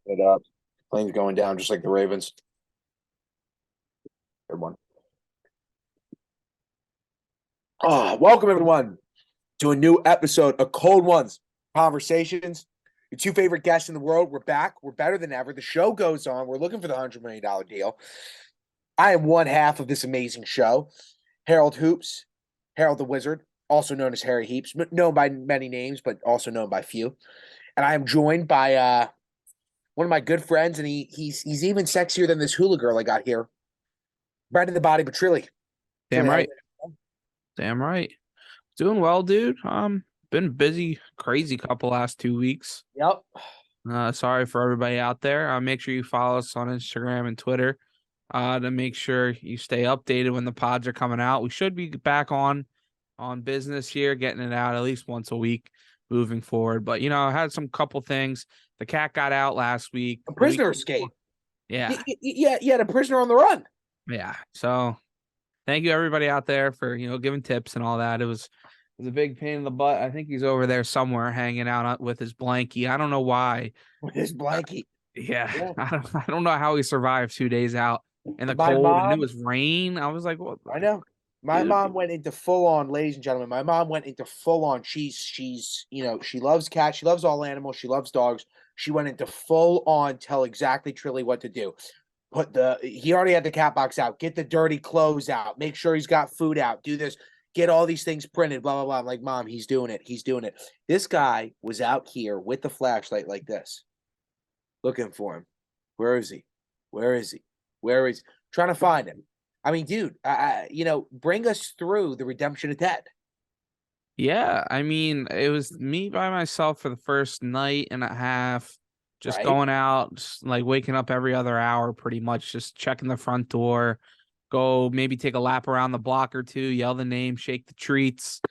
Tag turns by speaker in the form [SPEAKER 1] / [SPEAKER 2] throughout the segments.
[SPEAKER 1] It up. Plane's going down just like the Ravens. Good one. Welcome everyone to a new episode of Cold Ones Conversations. Your two favorite guests in the world. We're back. We're better than ever. The show goes on. We're looking for the $100 million deal. I am one half of this amazing show. Harold Hoops, Harold the Wizard, also known as Harry Heaps, known by many names, but also known by few. And I am joined by one of my good friends, and he's even sexier than this hula girl I got here. Brendan the Body Petrilli.
[SPEAKER 2] Damn right. Damn right. Doing well, dude. Been busy, crazy couple last 2 weeks.
[SPEAKER 1] Yep.
[SPEAKER 2] Sorry for everybody out there. Make sure you follow us on Instagram and Twitter to make sure you stay updated when the pods are coming out. We should be back on business here, getting it out at least once a week moving forward. But, I had some couple things. The cat got out last week.
[SPEAKER 1] A prisoner escape.
[SPEAKER 2] Yeah.
[SPEAKER 1] Yeah, you had a prisoner on the run.
[SPEAKER 2] Yeah. So thank you everybody out there for, giving tips and all that. It was a big pain in the butt. I think he's over there somewhere hanging out with his blankie. I don't know why.
[SPEAKER 1] With his blankie.
[SPEAKER 2] Yeah. I don't know how he survived 2 days out in the cold and it was rain. I was like, what?
[SPEAKER 1] I know. My mom went into full on, ladies and gentlemen. My mom went into full on. She's she loves cats. She loves all animals. She loves dogs. She went into full on tell exactly Trilly what to do. He already had the cat box out. Get the dirty clothes out. Make sure he's got food out. Do this. Get all these things printed. Blah blah blah. I'm like, Mom, he's doing it. He's doing it. This guy was out here with the flashlight like this, looking for him. Where is he? Where is he? Where is he? Trying to find him. I mean, dude, bring us through the redemption of Ted.
[SPEAKER 2] Yeah, I mean, it was me by myself for the first night and a half, just going out, just like waking up every other hour, pretty much, just checking the front door, go maybe take a lap around the block or two, yell the name, shake the treats.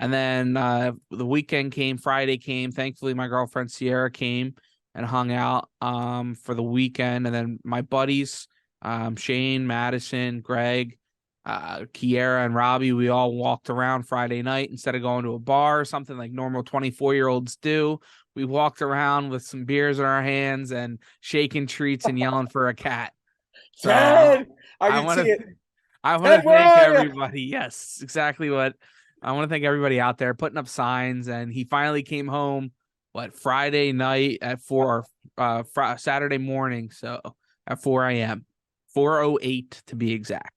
[SPEAKER 2] And then the weekend came, Friday came. Thankfully, my girlfriend Sierra came and hung out for the weekend. And then my buddies, Shane, Madison, Greg, Kiera, and Robbie, we all walked around Friday night instead of going to a bar or something like normal 24-year-olds do. We walked around with some beers in our hands and shaking treats and yelling for a cat. So
[SPEAKER 1] Ted! I can see it.
[SPEAKER 2] I want to thank everybody. Yes, exactly what I want to thank everybody out there putting up signs. And he finally came home, Friday night at 4 Saturday morning. So at 4 a.m., 4:08 to be exact.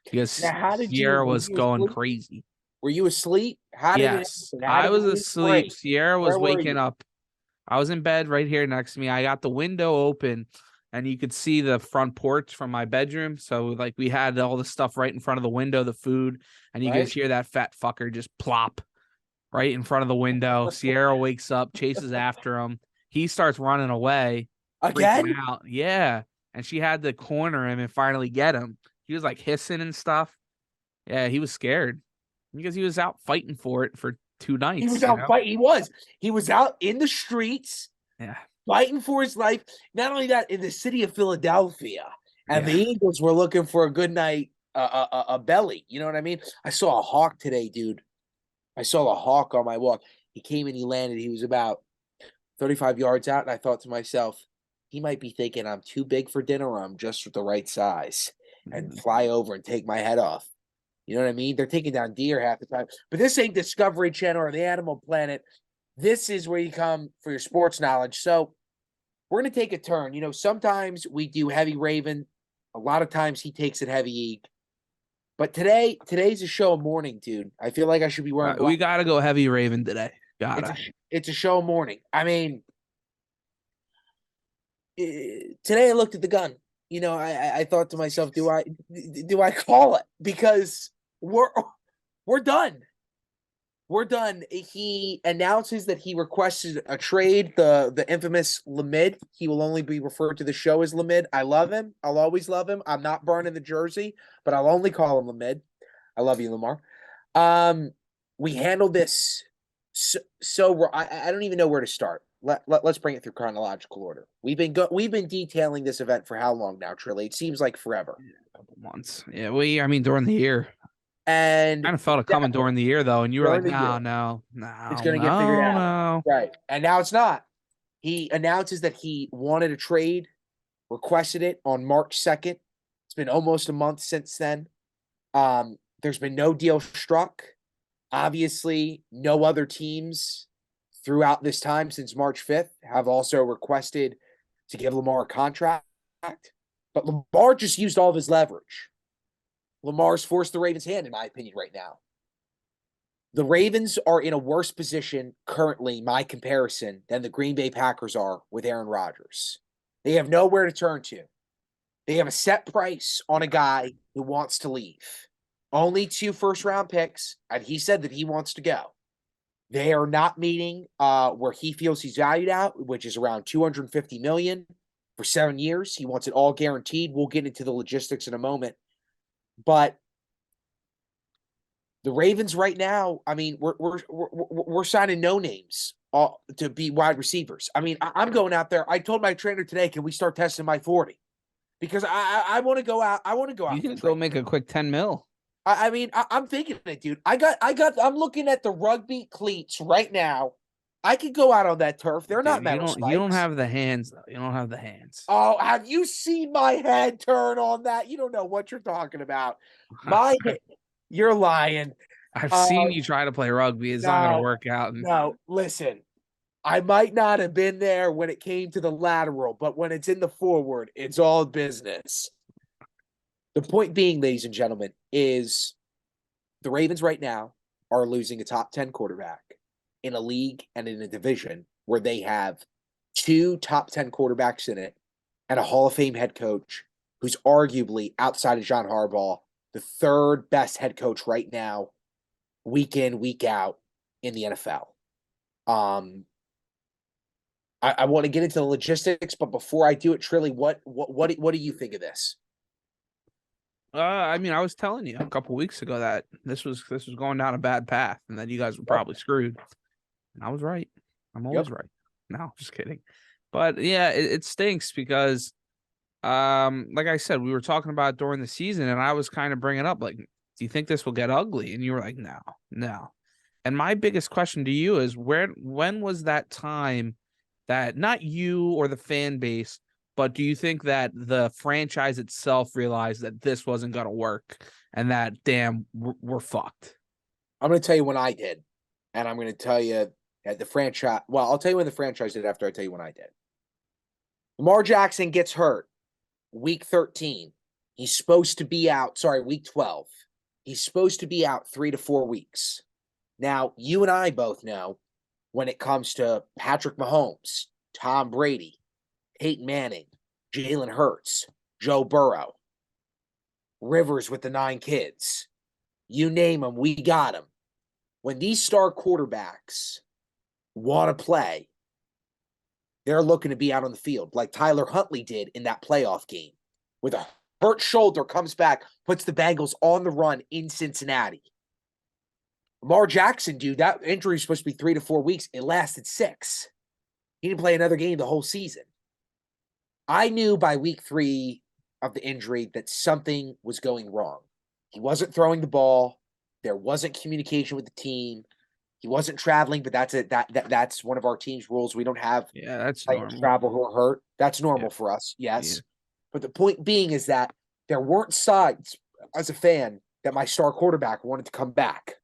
[SPEAKER 2] Because Sierra was going crazy.
[SPEAKER 1] Were you asleep?
[SPEAKER 2] Yes, I was asleep. Sierra was waking up. I was in bed right here next to me. I got the window open and you could see the front porch from my bedroom. So we had all the stuff right in front of the window, the food, and you could hear that fat fucker just plop right in front of the window. Sierra wakes up, chases after him. He starts running away.
[SPEAKER 1] Again?
[SPEAKER 2] Out. Yeah. And she had to corner him and finally get him. He was hissing and stuff. Yeah, he was scared because he was out fighting for it for 2 nights.
[SPEAKER 1] He was out fighting. He was out in the streets.
[SPEAKER 2] Yeah.
[SPEAKER 1] Fighting for his life. Not only that, in the city of Philadelphia. And the Eagles were looking for a good night, a belly. You know what I mean? I saw a hawk today, dude. I saw a hawk on my walk. He came and he landed. He was about 35 yards out. And I thought to myself, he might be thinking I'm too big for dinner or I'm just the right size. And fly over and take my head off. You know what I mean? They're taking down deer half the time. But this ain't Discovery Channel or the Animal Planet. This is where you come for your sports knowledge. So we're going to take a turn. Sometimes we do heavy Raven. A lot of times he takes it heavy Eag. But today's a show of mourning, dude. I feel like I should be wearing
[SPEAKER 2] we got to go heavy Raven today.
[SPEAKER 1] It's a show of mourning. I mean, today I looked at the gun. I thought to myself, do I call it? Because we're done. We're done. He announces that he requested a trade, the infamous Lamid. He will only be referred to the show as Lamid. I love him. I'll always love him. I'm not burning the jersey, but I'll only call him Lamid. I love you, Lamar. We handled this so I don't even know where to start. Let's bring it through chronological order. We've been detailing this event for how long now, Trilly? It seems like forever.
[SPEAKER 2] A couple months. Yeah, during the year.
[SPEAKER 1] And
[SPEAKER 2] I kind of felt it coming during the year, though, and you were like, no.
[SPEAKER 1] It's going to get figured out.
[SPEAKER 2] No.
[SPEAKER 1] Right. And now it's not. He announces that he wanted a trade, requested it on March 2nd. It's been almost a month since then. There's been no deal struck. Obviously, no other teams throughout this time since March 5th have also requested to give Lamar a contract. But Lamar just used all of his leverage. Lamar's forced the Ravens' hand, in my opinion, right now. The Ravens are in a worse position currently, my comparison, than the Green Bay Packers are with Aaron Rodgers. They have nowhere to turn to. They have a set price on a guy who wants to leave. Only 2 first-round picks, and he said that he wants to go. They are not meeting where he feels he's valued at, which is around $250 million for 7 years. He wants it all guaranteed. We'll get into the logistics in a moment. But the Ravens right now, I mean, we're signing no names to be wide receivers. I mean, I'm going out there. I told my trainer today, can we start testing my 40? Because I want to go out. I want to go out.
[SPEAKER 2] You can go make a quick 10 mil.
[SPEAKER 1] I mean, I'm thinking it, dude. I'm looking at the rugby cleats right now. I could go out on that turf. They're not metal spikes.
[SPEAKER 2] You don't have the hands, though. You don't have the hands.
[SPEAKER 1] Oh, have you seen my head turn on that? You don't know what you're talking about. You're lying.
[SPEAKER 2] I've seen you try to play rugby. It's not going to work out.
[SPEAKER 1] No, listen. I might not have been there when it came to the lateral, but when it's in the forward, it's all business. The point being, ladies and gentlemen, is the Ravens right now are losing a top 10 quarterback in a league and in a division where they have 2 top 10 quarterbacks in it and a Hall of Fame head coach who's arguably, outside of John Harbaugh, the 3rd best head coach right now, week in, week out in the NFL. I want to get into the logistics, but before I do it, Trilly, what do you think of this?
[SPEAKER 2] I mean, I was telling you a couple weeks ago that this was going down a bad path, and that you guys were probably screwed. And I was right. I'm always right. No, just kidding. But yeah, it stinks because, like I said, we were talking about it during the season, and I was kind of bringing up, like, do you think this will get ugly? And you were like, no. And my biggest question to you is, when was that time that not you or the fan base, but do you think that the franchise itself realized that this wasn't going to work and that, damn, we're fucked?
[SPEAKER 1] I'm going to tell you when I did, and I'm going to tell you at the franchise. Well, I'll tell you when the franchise did after I tell you when I did. Lamar Jackson gets hurt week 13. He's supposed to be out. Sorry, week 12. He's supposed to be out 3 to 4 weeks. Now, you and I both know when it comes to Patrick Mahomes, Tom Brady, Peyton Manning, Jalen Hurts, Joe Burrow, Rivers with the 9 kids. You name them, we got them. When these star quarterbacks want to play, they're looking to be out on the field, like Tyler Huntley did in that playoff game. With a hurt shoulder, comes back, puts the Bengals on the run in Cincinnati. Lamar Jackson, dude, that injury was supposed to be 3 to 4 weeks. It lasted 6. He didn't play another game the whole season. I knew by week 3 of the injury that something was going wrong. He wasn't throwing the ball. There wasn't communication with the team. He wasn't traveling, but that's one of our team's rules. We don't have
[SPEAKER 2] that's normal.
[SPEAKER 1] Travel who are hurt. That's normal for us, yes. Yeah. But the point being is that there weren't signs as a fan that my star quarterback wanted to come back.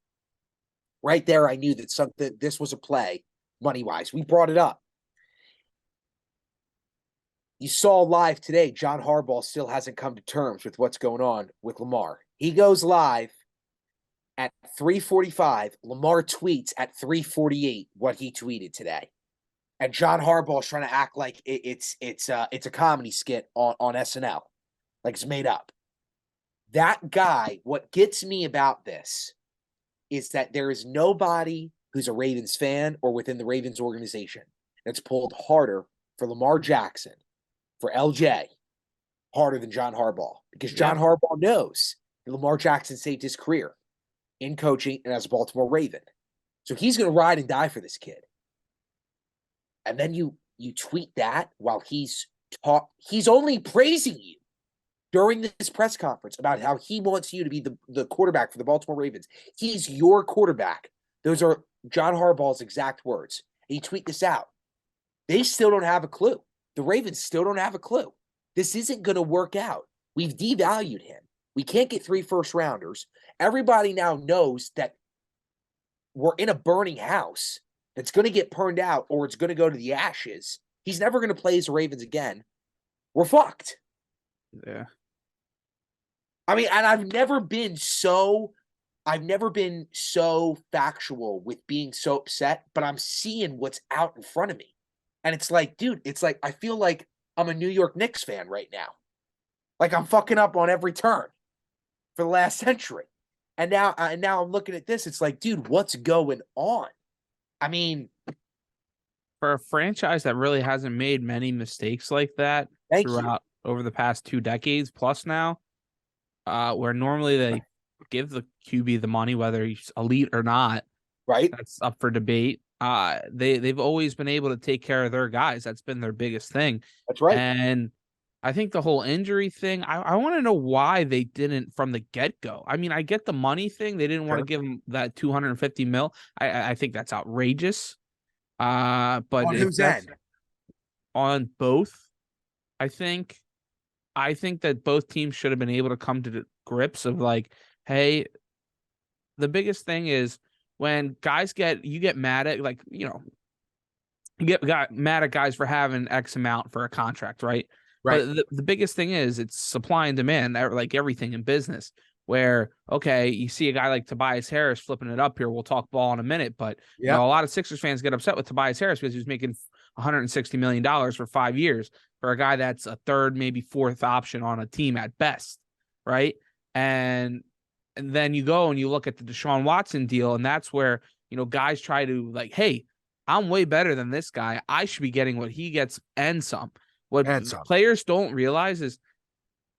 [SPEAKER 1] Right there, I knew that this was a play, money-wise. We brought it up. You saw live today, John Harbaugh still hasn't come to terms with what's going on with Lamar. He goes live at 3:45. Lamar tweets at 3:48 what he tweeted today. And John Harbaugh is trying to act like it's a comedy skit on SNL, like it's made up. That guy, what gets me about this is that there is nobody who's a Ravens fan or within the Ravens organization that's pulled harder for Lamar Jackson, for LJ, harder than John Harbaugh. Because John Harbaugh knows that Lamar Jackson saved his career in coaching and as a Baltimore Raven. So he's going to ride and die for this kid. And then you tweet that while he's only praising you during this press conference about how he wants you to be the quarterback for the Baltimore Ravens. He's your quarterback. Those are John Harbaugh's exact words. And you tweet this out. They still don't have a clue. The Ravens still don't have a clue. This isn't going to work out. We've devalued him. We can't get 3 first-rounders. Everybody now knows that we're in a burning house that's going to get burned out or it's going to go to the ashes. He's never going to play as the Ravens again. We're fucked.
[SPEAKER 2] Yeah.
[SPEAKER 1] I mean, and I've never been so factual with being so upset, but I'm seeing what's out in front of me. And it's like, dude, it's like I feel like I'm a New York Knicks fan right now. Like I'm fucking up on every turn for the last century. And now I'm looking at this. It's like, dude, what's going on? I mean,
[SPEAKER 2] for a franchise that really hasn't made many mistakes like that throughout over the past 2 decades plus now, where normally they give the QB the money, whether he's elite or not,
[SPEAKER 1] right?
[SPEAKER 2] That's up for debate. They've always been able to take care of their guys. That's been their biggest thing.
[SPEAKER 1] That's right.
[SPEAKER 2] And I think the whole injury thing, I want to know why they didn't from the get-go. I mean, I get the money thing. They didn't want to give him that $250 million. I think that's outrageous. But
[SPEAKER 1] on whose end?
[SPEAKER 2] On both, I think that both teams should have been able to come to the grips of like, hey, the biggest thing is when guys you get mad at, like, you know, got mad at guys for having X amount for a contract, right?
[SPEAKER 1] Right.
[SPEAKER 2] But the biggest thing is it's supply and demand, like everything in business, where, okay, you see a guy like Tobias Harris flipping it up here. We'll talk ball in a minute, but you know, a lot of Sixers fans get upset with Tobias Harris because he was making $160 million for 5 years for a guy that's a third, maybe fourth option on a team at best, right? And then you go and you look at the Deshaun Watson deal, and that's where, you know, guys try to like, hey, I'm way better than this guy. I should be getting what he gets and some. What players don't realize is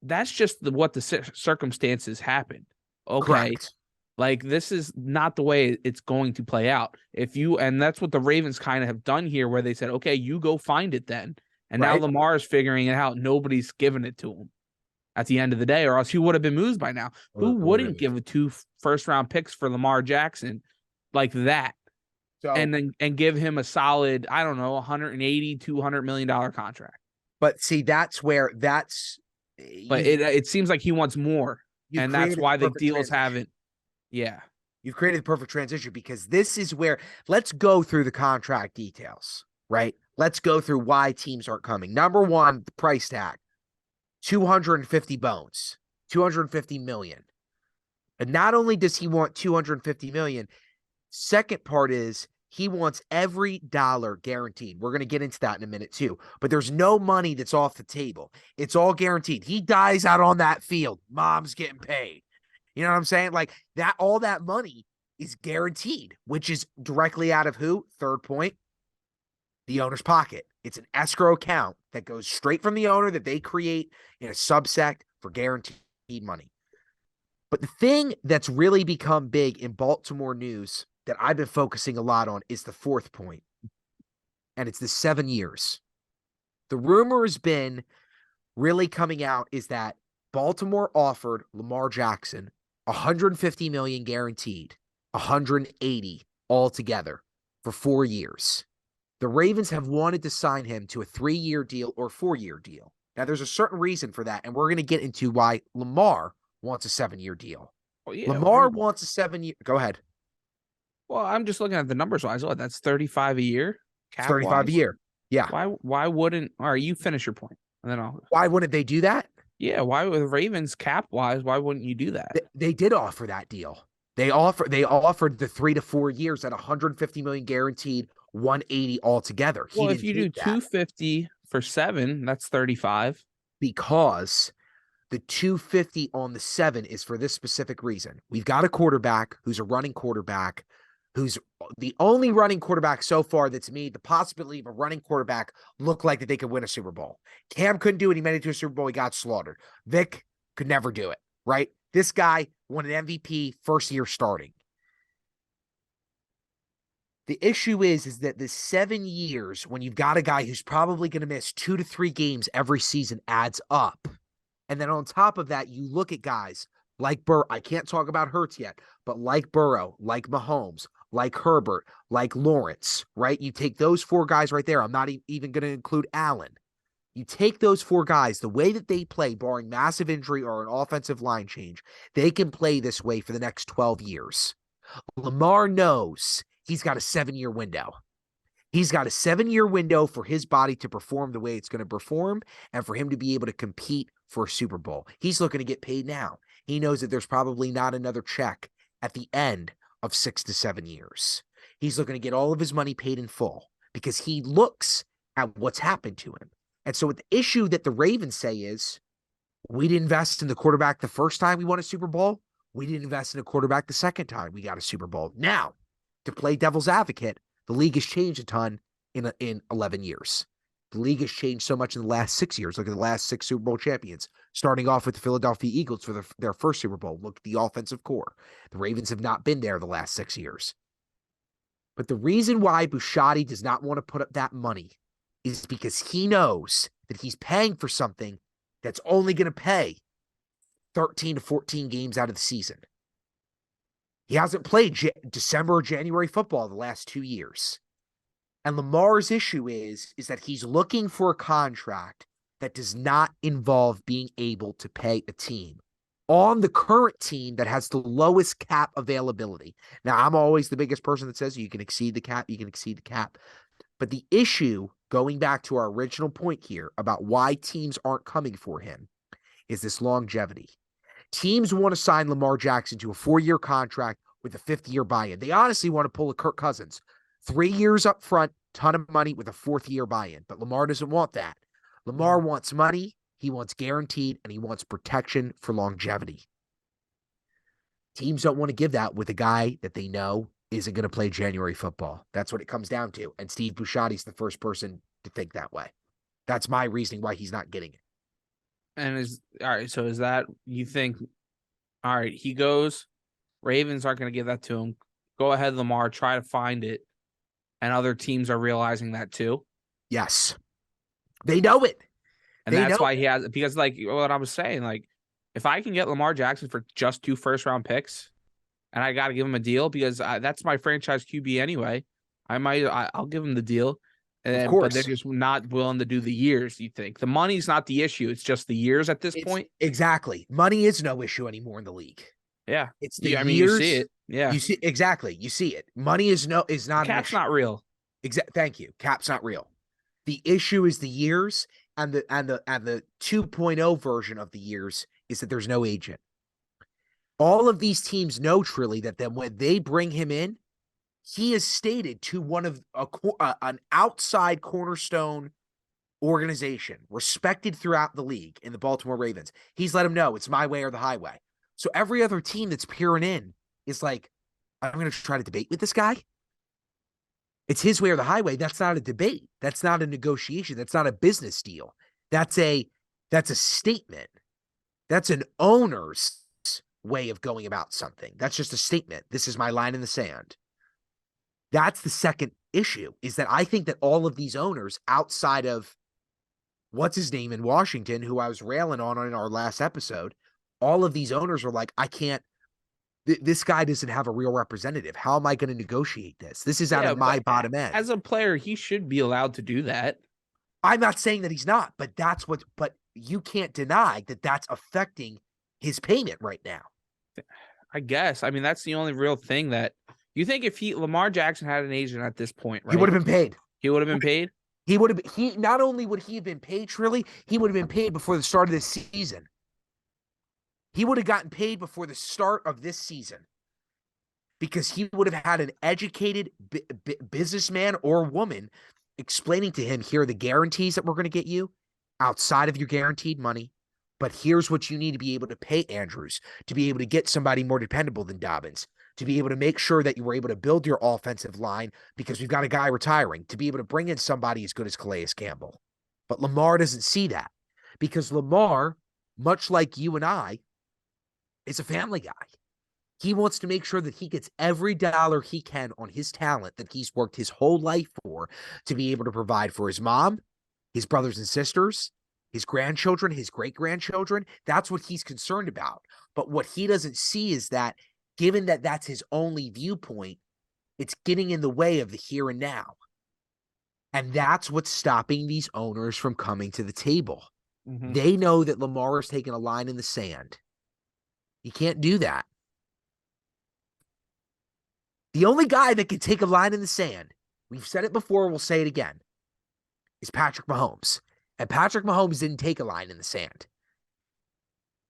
[SPEAKER 2] that's just what the circumstances happened. Okay.
[SPEAKER 1] Correct.
[SPEAKER 2] Like, this is not the way it's going to play out. And that's what the Ravens kind of have done here, where they said, okay, you go find it then. And now Lamar is figuring it out. Nobody's giving it to him at the end of the day, or else he would have been moved by now. Who wouldn't give 2 first-round picks for Lamar Jackson like that? So, and give him a solid, I don't know, $180, $200 million contract.
[SPEAKER 1] But see, that's where
[SPEAKER 2] But it seems like he wants more, and that's why the deals haven't. Yeah.
[SPEAKER 1] You've created the perfect transition, because this is where, let's go through the contract details, right? Let's go through why teams aren't coming. Number one, the price tag, 250 bones, 250 million. And not only does he want 250 million, second part is he wants every dollar guaranteed. We're going to get into that in a minute too, but there's no money that's off the table. It's all guaranteed. He dies out on that field, mom's getting paid. You know what I'm saying? Like that, all that money is guaranteed, which is directly out of who? Third point, the owner's pocket. It's an escrow account that goes straight from the owner that they create in a subsect for guaranteed money. But the thing that's really become big in Baltimore news that I've been focusing a lot on is the fourth point, and it's the 7 years. The rumor has been really coming out is that Baltimore offered Lamar Jackson $150 million guaranteed, $180 altogether for 4 years. The Ravens have wanted to sign him to a 3-year deal or 4-year deal. Now, there's a certain reason for that, and we're going to get into why Lamar wants a 7-year deal. Well, yeah, Lamar wants a 7-year. Go ahead.
[SPEAKER 2] Well, I'm just looking at the numbers wise. What, that's 35 a year?
[SPEAKER 1] 35 a year. Yeah.
[SPEAKER 2] Why wouldn't, all right, you finish your point. And then
[SPEAKER 1] why wouldn't they do that?
[SPEAKER 2] Yeah, why with Ravens cap wise, why wouldn't you do that?
[SPEAKER 1] They did offer that deal. They offered the 3 to 4 years at $150 million guaranteed, $180 altogether.
[SPEAKER 2] Well, if you do $250 for 7, that's 35.
[SPEAKER 1] Because the $250 on the 7 is for this specific reason. We've got a quarterback who's a running quarterback, who's the only running quarterback so far that's made the possibility of a running quarterback look like that they could win a Super Bowl. Cam couldn't do it. He made it to a Super Bowl. He got slaughtered. Vic could never do it, right? This guy won an MVP first year starting. The issue is that the 7 years, when you've got a guy who's probably going to miss 2 to 3 games every season, adds up. And then on top of that, you look at guys like Burrow. I can't talk about Hurts yet, but like Burrow, like Mahomes,
[SPEAKER 3] like Herbert, like Lawrence, right? You take those 4 guys right there. I'm not even going to include Allen. You take those 4 guys, the way that they play, barring massive injury or an offensive line change, they can play this way for the next 12 years. Lamar knows he's got a 7-year window. He's got a 7-year window for his body to perform the way it's going to perform and for him to be able to compete for a Super Bowl. He's looking to get paid now. He knows that there's probably not another check at the end of 6 to 7 years. He's looking to get all of his money paid in full because he looks at what's happened to him. And so the issue that the Ravens say is, we didn't invest in the quarterback the first time we won a Super Bowl. We didn't invest in a quarterback the second time we got a Super Bowl. Now, to play devil's advocate, the league has changed a ton in 11 years. The league has changed so much in the last 6 years. Look at the last 6 Super Bowl champions, starting off with the Philadelphia Eagles for their first Super Bowl. Look at the offensive core. The Ravens have not been there the last 6 years. But the reason why Bisciotti does not want to put up that money is because he knows that he's paying for something that's only going to pay 13 to 14 games out of the season. He hasn't played December or January football the last 2 years. And Lamar's issue is that he's looking for a contract that does not involve being able to pay a team on the current team that has the lowest cap availability. Now, I'm always the biggest person that says you can exceed the cap, you can exceed the cap. But the issue, going back to our original point here about why teams aren't coming for him, is this longevity. Teams want to sign Lamar Jackson to a 4-year contract with a 5th-year buy-in. They honestly want to pull a Kirk Cousins. 3 years up front, ton of money with a 4th-year buy-in. But Lamar doesn't want that. Lamar wants money, he wants guaranteed, and he wants protection for longevity. Teams don't want to give that with a guy that they know isn't going to play January football. That's what it comes down to. And Steve Bisciotti's the first person to think that way. That's my reasoning why he's not getting it.
[SPEAKER 2] And all right, so is that, you think, all right, he goes, Ravens aren't going to give that to him. Go ahead, Lamar, try to find it. And other teams are realizing that too.
[SPEAKER 3] Yes. They know it.
[SPEAKER 2] And that's why he has, because like what I was saying, like if I can get Lamar Jackson for just 2 first-round picks, and I got to give him a deal because that's my franchise QB anyway, I'll give him the deal.
[SPEAKER 3] Of course.
[SPEAKER 2] But they're just not willing to do the years, you think. The money's not the issue. It's just the years at this point.
[SPEAKER 3] Exactly. Money is no issue anymore in the league.
[SPEAKER 2] Yeah.
[SPEAKER 3] It's the
[SPEAKER 2] years. You see it. Yeah.
[SPEAKER 3] You see, exactly. You see it. Money is not
[SPEAKER 2] Cap's not real.
[SPEAKER 3] Thank you. Cap's not real. The issue is the years, and the 2.0 version of the years is that there's no agent. All of these teams know, Trilly, that then when they bring him in, he is stated to one of an outside cornerstone organization, respected throughout the league in the Baltimore Ravens. He's let him know it's my way or the highway. So every other team that's peering in is like, I'm going to try to debate with this guy. It's his way or the highway. That's not a debate. That's not a negotiation. That's not a business deal. That's a statement. That's an owner's way of going about something. That's just a statement. This is my line in the sand. That's the second issue, is that I think that all of these owners outside of what's his name in Washington, who I was railing on in our last episode, all of these owners are like, I can't, this guy doesn't have a real representative. How am I going to negotiate this? This is out of my bottom end.
[SPEAKER 2] As a player, he should be allowed to do that.
[SPEAKER 3] I'm not saying that he's not, but but you can't deny that that's affecting his payment right now.
[SPEAKER 2] I guess. I mean, that's the only real thing that you think if Lamar Jackson had an agent at this point, right?
[SPEAKER 3] He would have been paid.
[SPEAKER 2] He would have been paid?
[SPEAKER 3] He would have been, not only would he have been paid, Trilly, he would have been paid before the start of this season. He would have gotten paid before the start of this season because he would have had an educated businessman or woman explaining to him, here are the guarantees that we're going to get you outside of your guaranteed money. But here's what you need to be able to pay Andrews to be able to get somebody more dependable than Dobbins, to be able to make sure that you were able to build your offensive line because we've got a guy retiring, to be able to bring in somebody as good as Calais Campbell. But Lamar doesn't see that because Lamar, much like you and I, is a family guy. He wants to make sure that he gets every dollar he can on his talent that he's worked his whole life for to be able to provide for his mom, his brothers and sisters, his grandchildren, his great-grandchildren. That's what he's concerned about. But what he doesn't see is that given that that's his only viewpoint, It's getting in the way of the here and now. And that's what's stopping these owners from coming to the table.
[SPEAKER 2] Mm-hmm.
[SPEAKER 3] They know that Lamar is taking a line in the sand. You can't do that. The only guy that can take a line in the sand, we've said it before, we'll say it again, is Patrick Mahomes. And Patrick Mahomes didn't take a line in the sand.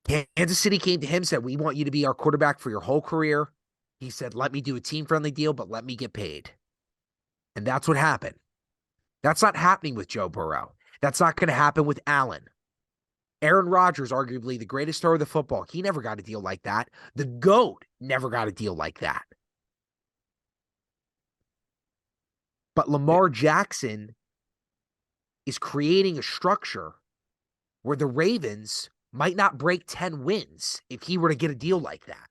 [SPEAKER 3] Kansas City came to him, said, we want you to be our quarterback for your whole career. He said, let me do a team-friendly deal, but let me get paid. And that's what happened. That's not happening with Joe Burrow. That's not going to happen with Allen. Aaron Rodgers, arguably the greatest star of the football, he never got a deal like that. The GOAT never got a deal like that. But Lamar Jackson is creating a structure where the Ravens might not break 10 wins if he were to get a deal like that.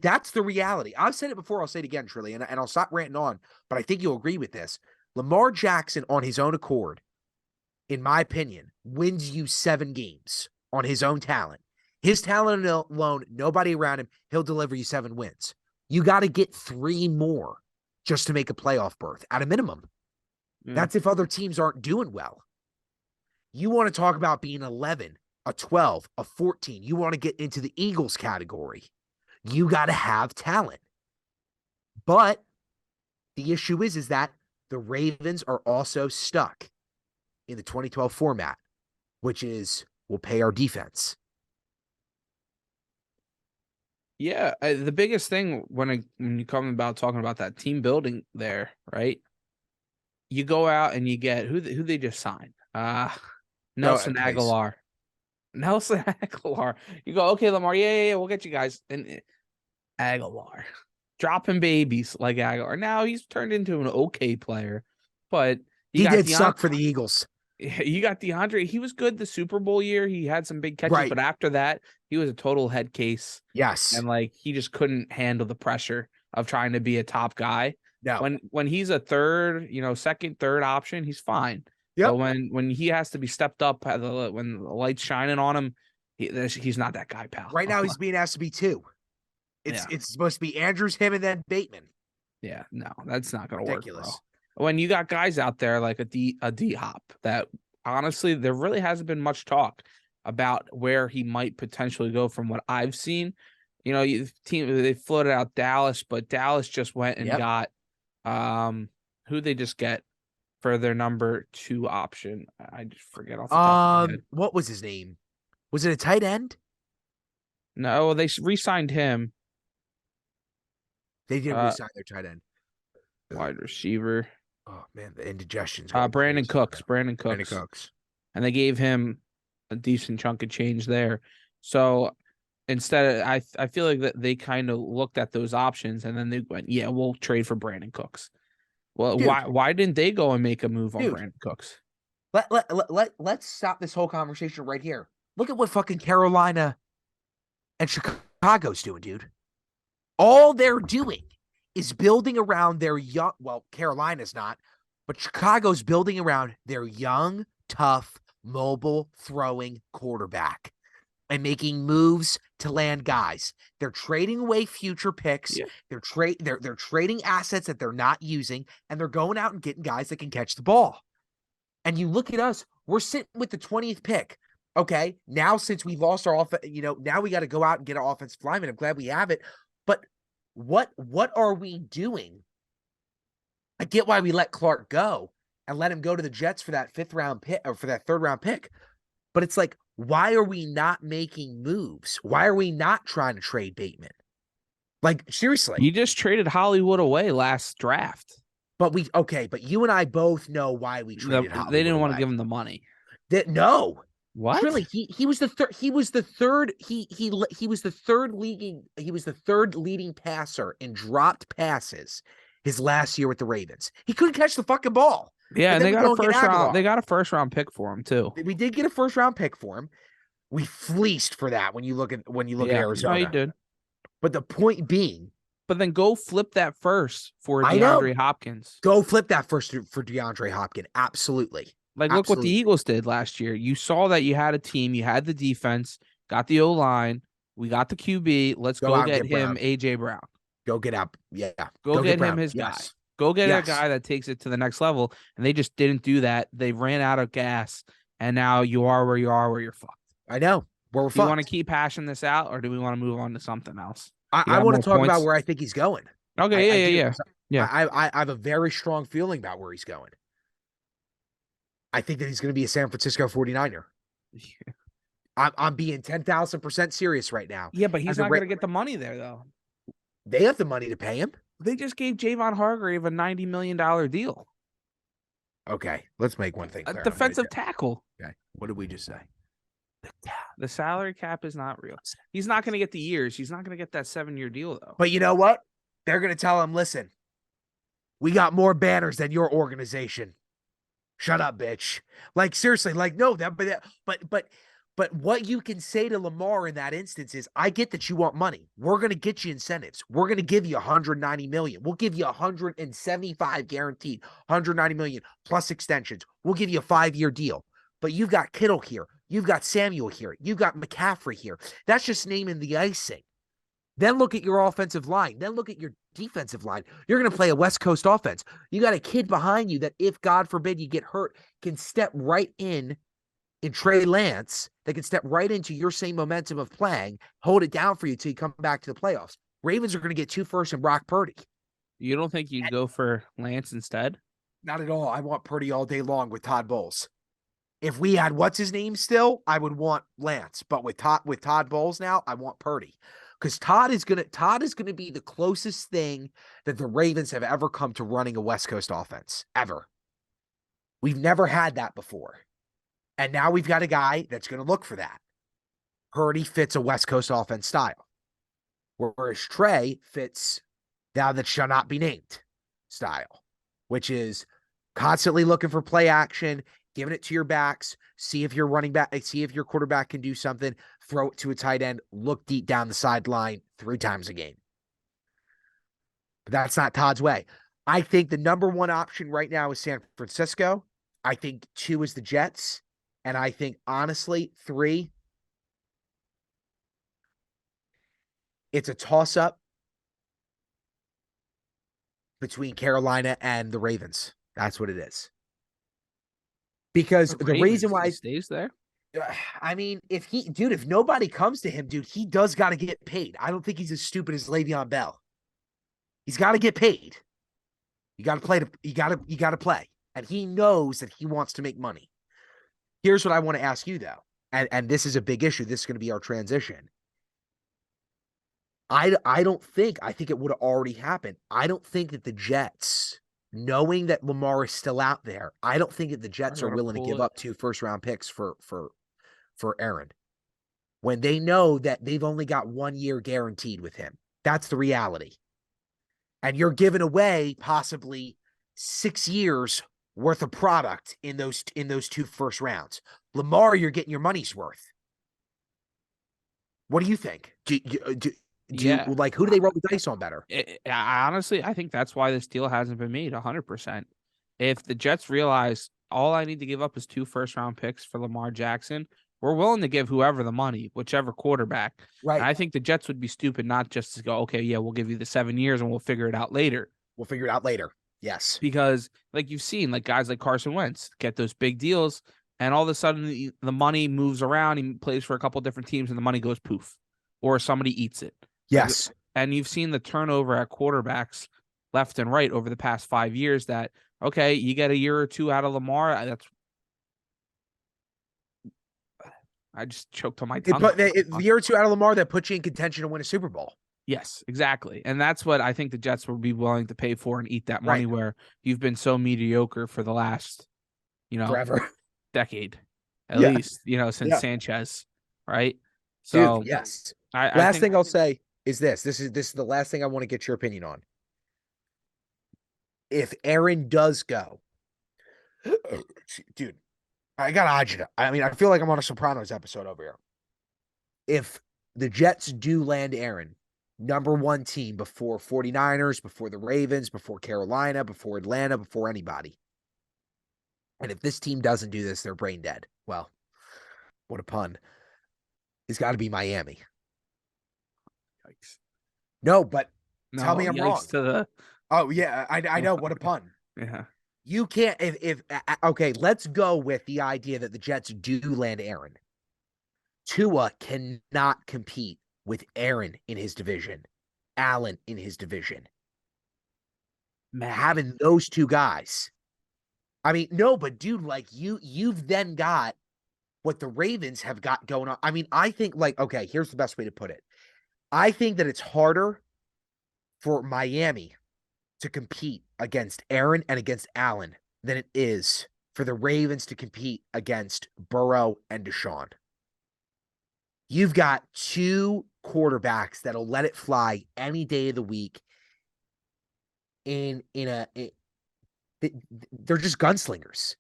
[SPEAKER 3] That's the reality. I've said it before, I'll say it again, Trilly, and I'll stop ranting on, but I think you'll agree with this. Lamar Jackson, on his own accord, in my opinion, wins you 7 games on his own talent. His talent alone, nobody around him, he'll deliver you 7 wins. You got to get 3 more just to make a playoff berth at a minimum. That's if other teams aren't doing well. You want to talk about being 11, a 12, a 14. You want to get into the Eagles category. You got to have talent. But the issue is that the Ravens are also stuck in the 2012 format, which is we'll pay our defense.
[SPEAKER 2] Yeah, the biggest thing when you come about talking about that team building there, right? You go out and you get who they just signed. Nelson Aguilar. Nelson Aguilar. You go, okay, Lamar, yeah, we'll get you guys. And Aguilar. Dropping babies like Aguilar. Now he's turned into an okay player, but
[SPEAKER 3] he did suck for the Eagles.
[SPEAKER 2] You got DeAndre. He was good the Super Bowl year. He had some big catches, but after that, he was a total head case.
[SPEAKER 3] Yes.
[SPEAKER 2] And he just couldn't handle the pressure of trying to be a top guy.
[SPEAKER 3] No.
[SPEAKER 2] When he's a third, second, third option, he's fine.
[SPEAKER 3] Yeah.
[SPEAKER 2] But when he has to be stepped up, when the light's shining on him, he's not that guy, pal.
[SPEAKER 3] Right now, he's being asked to be 2. It's supposed to be Andrews, him, and then Bateman.
[SPEAKER 2] Yeah, no, that's not going to work, bro. When you got guys out there like a D-Hop that honestly, there really hasn't been much talk about where he might potentially go from what I've seen. They floated out Dallas, but Dallas just went and got who they just get for their number 2 option. I just forget off the top of my head.
[SPEAKER 3] What was his name? Was it a tight end?
[SPEAKER 2] No, they re-signed him.
[SPEAKER 3] They didn't re-sign their tight end.
[SPEAKER 2] Wide receiver.
[SPEAKER 3] Oh man, the indigestion's
[SPEAKER 2] Brandon Cooks.
[SPEAKER 3] Brandon Cooks.
[SPEAKER 2] And they gave him a decent chunk of change there. So instead, I feel like that they kind of looked at those options and then they went, yeah, we'll trade for Brandon Cooks. Well, dude, why didn't they go and make a move on Brandon Cooks?
[SPEAKER 3] Let's stop this whole conversation right here. Look at what fucking Carolina and Chicago's doing, dude. All they're doing is building around their young, well, Carolina's not, but Chicago's building around their young, tough, mobile, throwing quarterback and making moves to land guys. They're trading away future picks. Yeah. They're trading assets that they're not using, and they're going out and getting guys that can catch the ball. And you look at us, we're sitting with the 20th pick. Okay, now since we lost our offense, now we got to go out and get an offensive lineman. I'm glad we have it. But what are we doing? I get why we let Clark go and let him go to the Jets for that 5th round pick or for that 3rd round pick. But it's like, why are we not making moves? Why are we not trying to trade Bateman? Like, seriously.
[SPEAKER 2] You just traded Hollywood away last draft.
[SPEAKER 3] But you and I both know why we traded Hollywood.
[SPEAKER 2] They didn't want to give him the money.
[SPEAKER 3] No.
[SPEAKER 2] What?
[SPEAKER 3] Really? He was the third. He was the third. He was the third leading passer in dropped passes his last year with the Ravens. He couldn't catch the fucking ball.
[SPEAKER 2] Yeah, and they got a first round. They got a first round pick for him too.
[SPEAKER 3] We did get a first round pick for him. We fleeced for that when you look at Arizona.
[SPEAKER 2] No, you did.
[SPEAKER 3] But the point being,
[SPEAKER 2] but then go flip that first for DeAndre Hopkins.
[SPEAKER 3] Go flip that first for DeAndre Hopkins. Absolutely.
[SPEAKER 2] Look what the Eagles did last year. You saw that you had a team, you had the defense, got the O-line, we got the QB. Let's go get him, AJ Brown.
[SPEAKER 3] Go get out. Yeah.
[SPEAKER 2] Go get him
[SPEAKER 3] Brown.
[SPEAKER 2] his guy.
[SPEAKER 3] Yes.
[SPEAKER 2] Go get a
[SPEAKER 3] Yes.
[SPEAKER 2] guy that takes it to the next level. And they just didn't do that. They ran out of gas. And now you are where you are, where you're fucked.
[SPEAKER 3] I know. We're
[SPEAKER 2] Do you want to
[SPEAKER 3] fucked.
[SPEAKER 2] keep hashing this out, or do we want to move on to something else?
[SPEAKER 3] I want to talk about where I think he's going.
[SPEAKER 2] Okay, yeah.
[SPEAKER 3] I have a very strong feeling about where he's going. I think that he's going to be a San Francisco 49er. I'm being 10,000% serious right now.
[SPEAKER 2] Yeah, but he's not going to get the money there, though.
[SPEAKER 3] They have the money to pay him.
[SPEAKER 2] They just gave Javon Hargrave a $90 million deal.
[SPEAKER 3] Okay, let's make one thing clear.
[SPEAKER 2] A defensive tackle.
[SPEAKER 3] Okay, what did we just say?
[SPEAKER 2] The salary cap is not real. He's not going to get the years. He's not going to get that 7-year deal, though.
[SPEAKER 3] But you know what? They're going to tell him, listen, we got more banners than your organization. Shut up, bitch. Like, seriously, like, no, but what you can say to Lamar in that instance is, I get that you want money. We're going to get you incentives. We're going to give you $190 million. We'll give you 175 guaranteed, $190 million plus extensions. We'll give you a 5-year deal. But you've got Kittle here. You've got Samuel here. You've got McCaffrey here. That's just naming the icing. Then look at your offensive line. Then look at your defensive line. You're going to play a West Coast offense. You got a kid behind you that, if God forbid you get hurt, can step right in Trey Lance. That can step right into your same momentum of playing, hold it down for you till you come back to the playoffs. Ravens are going to get 2 firsts and Brock Purdy.
[SPEAKER 2] You don't think you'd go for Lance instead?
[SPEAKER 3] Not at all. I want Purdy all day long with Todd Bowles. If we had what's his name still, I would want Lance. But with Todd Bowles now, I want Purdy. Because Todd is gonna be the closest thing that the Ravens have ever come to running a West Coast offense. Ever. We've never had that before. And now we've got a guy that's going to look for that. Purdy fits a West Coast offense style. Whereas Trey fits thou that shall not be named style, which is constantly looking for play action, giving it to your backs, see if your running back, see if your quarterback can do something, throw it to a tight end, look deep down the sideline 3 times a game. But that's not Todd's way. I think the number 1 option right now is San Francisco. I think 2 is the Jets. And I think, honestly, 3, it's a toss-up between Carolina and the Ravens. That's what it is. Because the reason why
[SPEAKER 2] he stays there,
[SPEAKER 3] I mean, if nobody comes to him, dude, he does got to get paid. I don't think he's as stupid as Le'Veon Bell. He's got to get paid. You got to play. You got to play, and he knows that he wants to make money. Here's what I want to ask you, though, and this is a big issue. This is going to be our transition. I think it would have already happened. I don't think that the Jets, knowing that Lamar is still out there, I don't think that the Jets are willing to give up 2 first-round picks for Aaron, when they know that they've only got 1 year guaranteed with him. That's the reality. And you're giving away possibly 6 years worth of product in those 2 first rounds. Lamar, you're getting your money's worth. What do you think? Do you like, who do they roll the dice on better?
[SPEAKER 2] Honestly, I think that's why this deal hasn't been made 100%. If the Jets realize all I need to give up is 2 first-round picks for Lamar Jackson, we're willing to give whoever the money, whichever quarterback.
[SPEAKER 3] Right.
[SPEAKER 2] And I think the Jets would be stupid not just to go, okay, yeah, we'll give you the 7 years and we'll figure it out later.
[SPEAKER 3] Yes.
[SPEAKER 2] Because like you've seen, like guys like Carson Wentz get those big deals, and all of a sudden the money moves around. He plays for a couple different teams and the money goes poof, or somebody eats it.
[SPEAKER 3] Yes.
[SPEAKER 2] And you've seen the turnover at quarterbacks left and right over the past 5 years that, okay, you get a year or 2 out of Lamar. I just choked on my tongue.
[SPEAKER 3] The year or 2 out of Lamar that puts you in contention to win a Super Bowl.
[SPEAKER 2] Yes, exactly. And that's what I think the Jets will be willing to pay for and eat that money, where you've been so mediocre for the last,
[SPEAKER 3] forever,
[SPEAKER 2] decade, at least, since Sanchez, right? So,
[SPEAKER 3] dude, yes.
[SPEAKER 2] Last
[SPEAKER 3] thing I'll say is this. This is the last thing I want to get your opinion on. If Aaron does go, dude, I got agita. I mean, I feel like I'm on a Sopranos episode over here. If the Jets do land Aaron, number 1 team before 49ers, before the Ravens, before Carolina, before Atlanta, before anybody. And if this team doesn't do this, they're brain dead. Well, what a pun. It's got to be Miami. Yikes. No, but Tell
[SPEAKER 2] No,
[SPEAKER 3] me I'm wrong.
[SPEAKER 2] yikes to the.
[SPEAKER 3] Oh yeah, I know, what a pun.
[SPEAKER 2] Yeah.
[SPEAKER 3] You can't if okay, let's go with the idea that the Jets do land Aaron. Tua cannot compete with Aaron in his division, Allen in his division.
[SPEAKER 2] Man.
[SPEAKER 3] Having those two guys. I mean, no, but dude, like you've then got what the Ravens have got going on. I mean, I think like, okay, here's the best way to put it. I think that it's harder for Miami to compete against Aaron and against Allen than it is for the Ravens to compete against Burrow and Deshaun. You've got two quarterbacks that'll let it fly any day of the week. They're just gunslingers.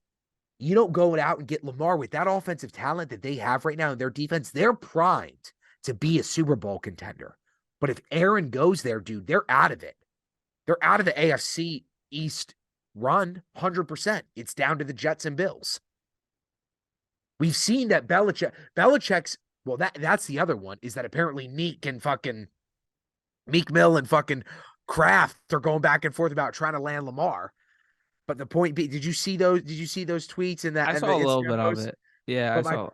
[SPEAKER 3] You don't go out and get Lamar with that offensive talent that they have right now in their defense. They're primed to be a Super Bowl contender. But if Aaron goes there, dude, they're out of it. They're out of the AFC East run 100%. It's down to the Jets and Bills. We've seen that Belichick's, well, that's the other one, is that apparently Meek Mill and fucking Kraft are going back and forth about trying to land Lamar. But the point being, did you see those tweets and that?
[SPEAKER 2] I saw a little bit of it. Yeah, I saw.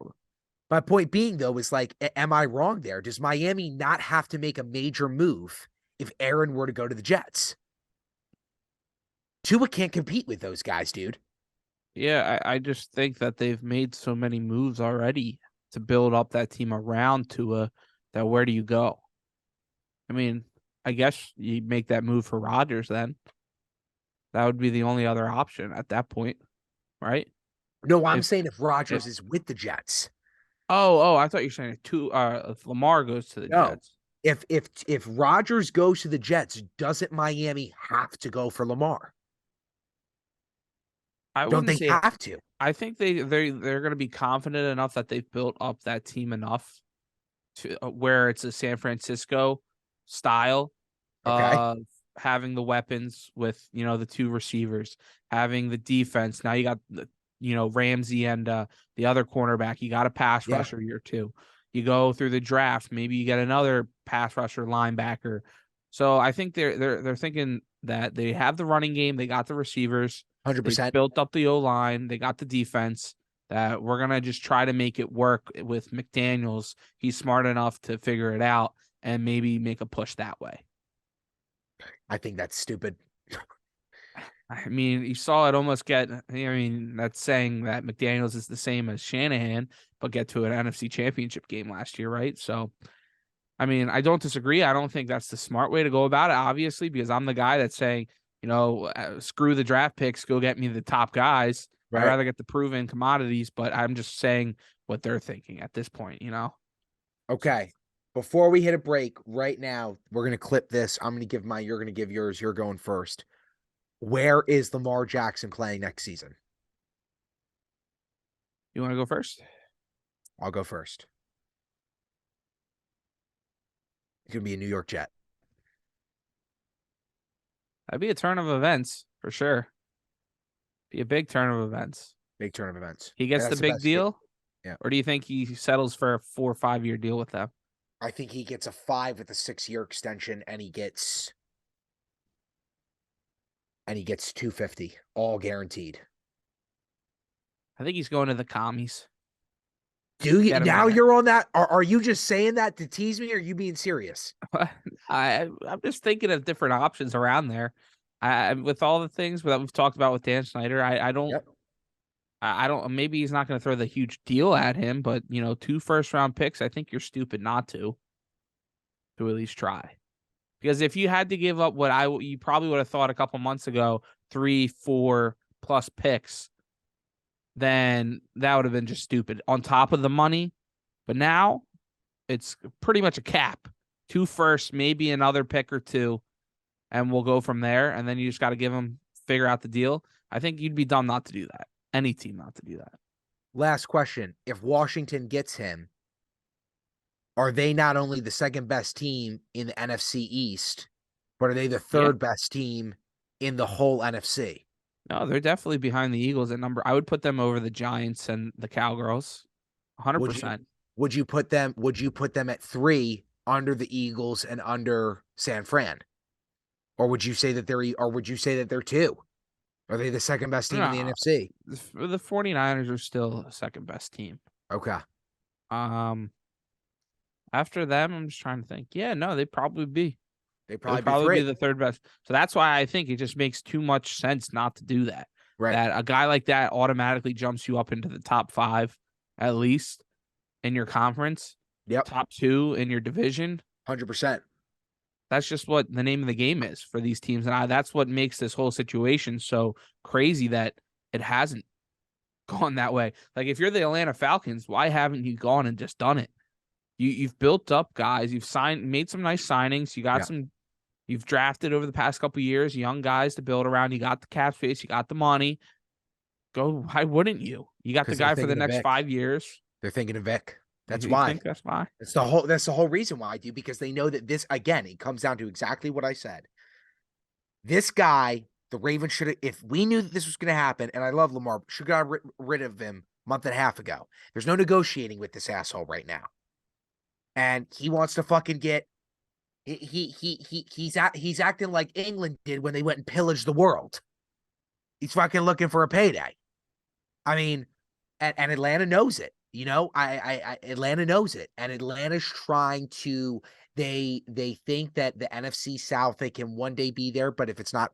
[SPEAKER 3] My point being, though, is like, am I wrong there? Does Miami not have to make a major move if Aaron were to go to the Jets? Tua can't compete with those guys, dude.
[SPEAKER 2] Yeah, I just think that they've made so many moves already to build up that team around Tua that where do you go? I mean, I guess you make that move for Rodgers then. That would be the only other option at that point, right?
[SPEAKER 3] No, I'm saying if Rodgers is with the Jets.
[SPEAKER 2] Oh, I thought you were saying if Lamar goes to the Jets.
[SPEAKER 3] If Rodgers goes to the Jets, doesn't Miami have to go for Lamar? Don't they have to?
[SPEAKER 2] I think they're going to be confident enough that they've built up that team enough to where it's a San Francisco style of having the weapons with, the two receivers, having the defense. Now you got Ramsey and the other cornerback. You got a pass rusher year two. You go through the draft, maybe you get another pass rusher linebacker. So I think they're thinking that they have the running game, they got the receivers,
[SPEAKER 3] 100%.
[SPEAKER 2] they built up the O-line, they got the defense. That we're gonna just try to make it work with McDaniels. He's smart enough to figure it out and maybe make a push that way.
[SPEAKER 3] I think that's stupid.
[SPEAKER 2] I mean, you saw it almost get. I mean, that's saying that McDaniels is the same as Shanahan, but get to an NFC Championship game last year, right? So, I mean, I don't disagree. I don't think that's the smart way to go about it, obviously, because I'm the guy that's saying, screw the draft picks, go get me the top guys. Right. I'd rather get the proven commodities, but I'm just saying what they're thinking at this point,
[SPEAKER 3] Okay. Before we hit a break right now, we're going to clip this. I'm going to give mine. You're going to give yours. You're going first. Where is Lamar Jackson playing next season?
[SPEAKER 2] You want to go first?
[SPEAKER 3] I'll go first. It's going to be a New York Jet.
[SPEAKER 2] That'd be a turn of events for sure. Be a big turn of events.
[SPEAKER 3] Big turn of events.
[SPEAKER 2] He gets the big deal?
[SPEAKER 3] Yeah.
[SPEAKER 2] Or do you think he settles for a 4 or 5 year deal with them?
[SPEAKER 3] I think he gets a 5 with a 6-year extension, and he gets $250, all guaranteed.
[SPEAKER 2] I think he's going to the commies.
[SPEAKER 3] Do you now? You're on that. Are you just saying that to tease me, or are you being serious?
[SPEAKER 2] I'm just thinking of different options around there. With all the things that we've talked about with Dan Snyder, I don't. Yep. I don't. Maybe he's not going to throw the huge deal at him, but 2 first-round picks. I think you're stupid not to at least try, because if you had to give up what you probably would have thought a couple months ago, 3, 4+ picks, then that would have been just stupid on top of the money. But now it's pretty much a cap. 2 firsts, maybe another pick or 2, and we'll go from there. And then you just got to figure out the deal. I think you'd be dumb not to do that. Any team not to do that.
[SPEAKER 3] Last question. If Washington gets him, are they not only the second best team in the NFC East, but are they the third best team in the whole NFC?
[SPEAKER 2] No, they're definitely behind the Eagles at number. I would put them over the Giants and the Cowgirls. 100%.
[SPEAKER 3] Would you put them at 3 under the Eagles and under San Fran? Or would you say that they're two? Are they the second best team in the
[SPEAKER 2] No,
[SPEAKER 3] NFC?
[SPEAKER 2] the 49ers are still a second best team.
[SPEAKER 3] Okay.
[SPEAKER 2] After them, I'm just trying to think. Yeah, no, they'd probably be.
[SPEAKER 3] They'd
[SPEAKER 2] They'd
[SPEAKER 3] probably
[SPEAKER 2] be
[SPEAKER 3] be
[SPEAKER 2] the third best. So that's why I think it just makes too much sense not to do that.
[SPEAKER 3] right.
[SPEAKER 2] That a guy like that automatically jumps you up into the top 5, at least in your conference.
[SPEAKER 3] Yep.
[SPEAKER 2] Top 2 in your division.
[SPEAKER 3] 100%.
[SPEAKER 2] That's just what the name of the game is for these teams. And that's what makes this whole situation so crazy that it hasn't gone that way. Like, if you're the Atlanta Falcons, why haven't you gone and just done it? You've built up guys. You've made some nice signings. You got you've drafted over the past couple of years, young guys to build around. You got the cap space. You got the money. Go. Why wouldn't you? You got the guy for the next 5 years.
[SPEAKER 3] They're thinking of Vic. That's
[SPEAKER 2] You
[SPEAKER 3] why.
[SPEAKER 2] think that's why.
[SPEAKER 3] That's the whole reason why I do, because they know that this, again, it comes down to exactly what I said. This guy, the Ravens should have, if we knew that this was going to happen, and I love Lamar, should have got rid of him a month and a half ago. There's no negotiating with this asshole right now. And he wants to fucking get, he's acting like England did when they went and pillaged the world. He's fucking looking for a payday. I mean, and Atlanta knows it. You know, Atlanta knows it, and Atlanta's trying to. They think that the NFC South, they can one day be there, but if it's not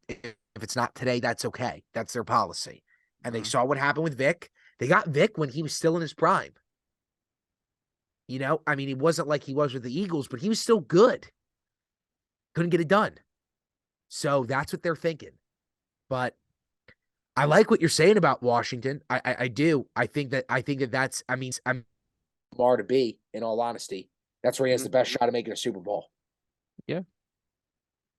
[SPEAKER 3] today, that's okay. That's their policy. And they saw what happened with Vic. They got Vic when he was still in his prime. You know, I mean, he wasn't like he was with the Eagles, but he was still good. Couldn't get it done. So that's what they're thinking. But I like what you're saying about Washington. I do. I think that's, I mean, I'm Lamar to be, in all honesty. That's where he has the best shot of making a Super Bowl.
[SPEAKER 2] Yeah.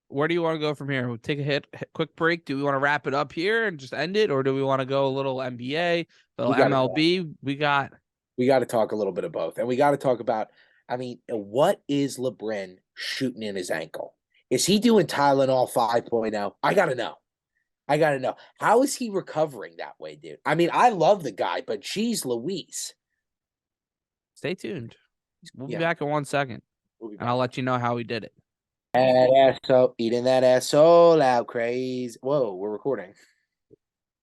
[SPEAKER 2] Where do you want to go from here? We'll take a quick break. Do we want to wrap it up here and just end it? Or do we want to go a little NBA, a little MLB? We got
[SPEAKER 3] to talk a little bit of both. And we got to talk about, I mean, what is Lebron shooting in his ankle? Is he doing Tylenol 5.0? I got to know. How is he recovering that way, dude? I mean, I love the guy, but geez Louise.
[SPEAKER 2] Stay tuned. We'll be back in 1 second. And I'll let you know how we did it.
[SPEAKER 3] Eating that ass so loud, crazy. Whoa, we're recording.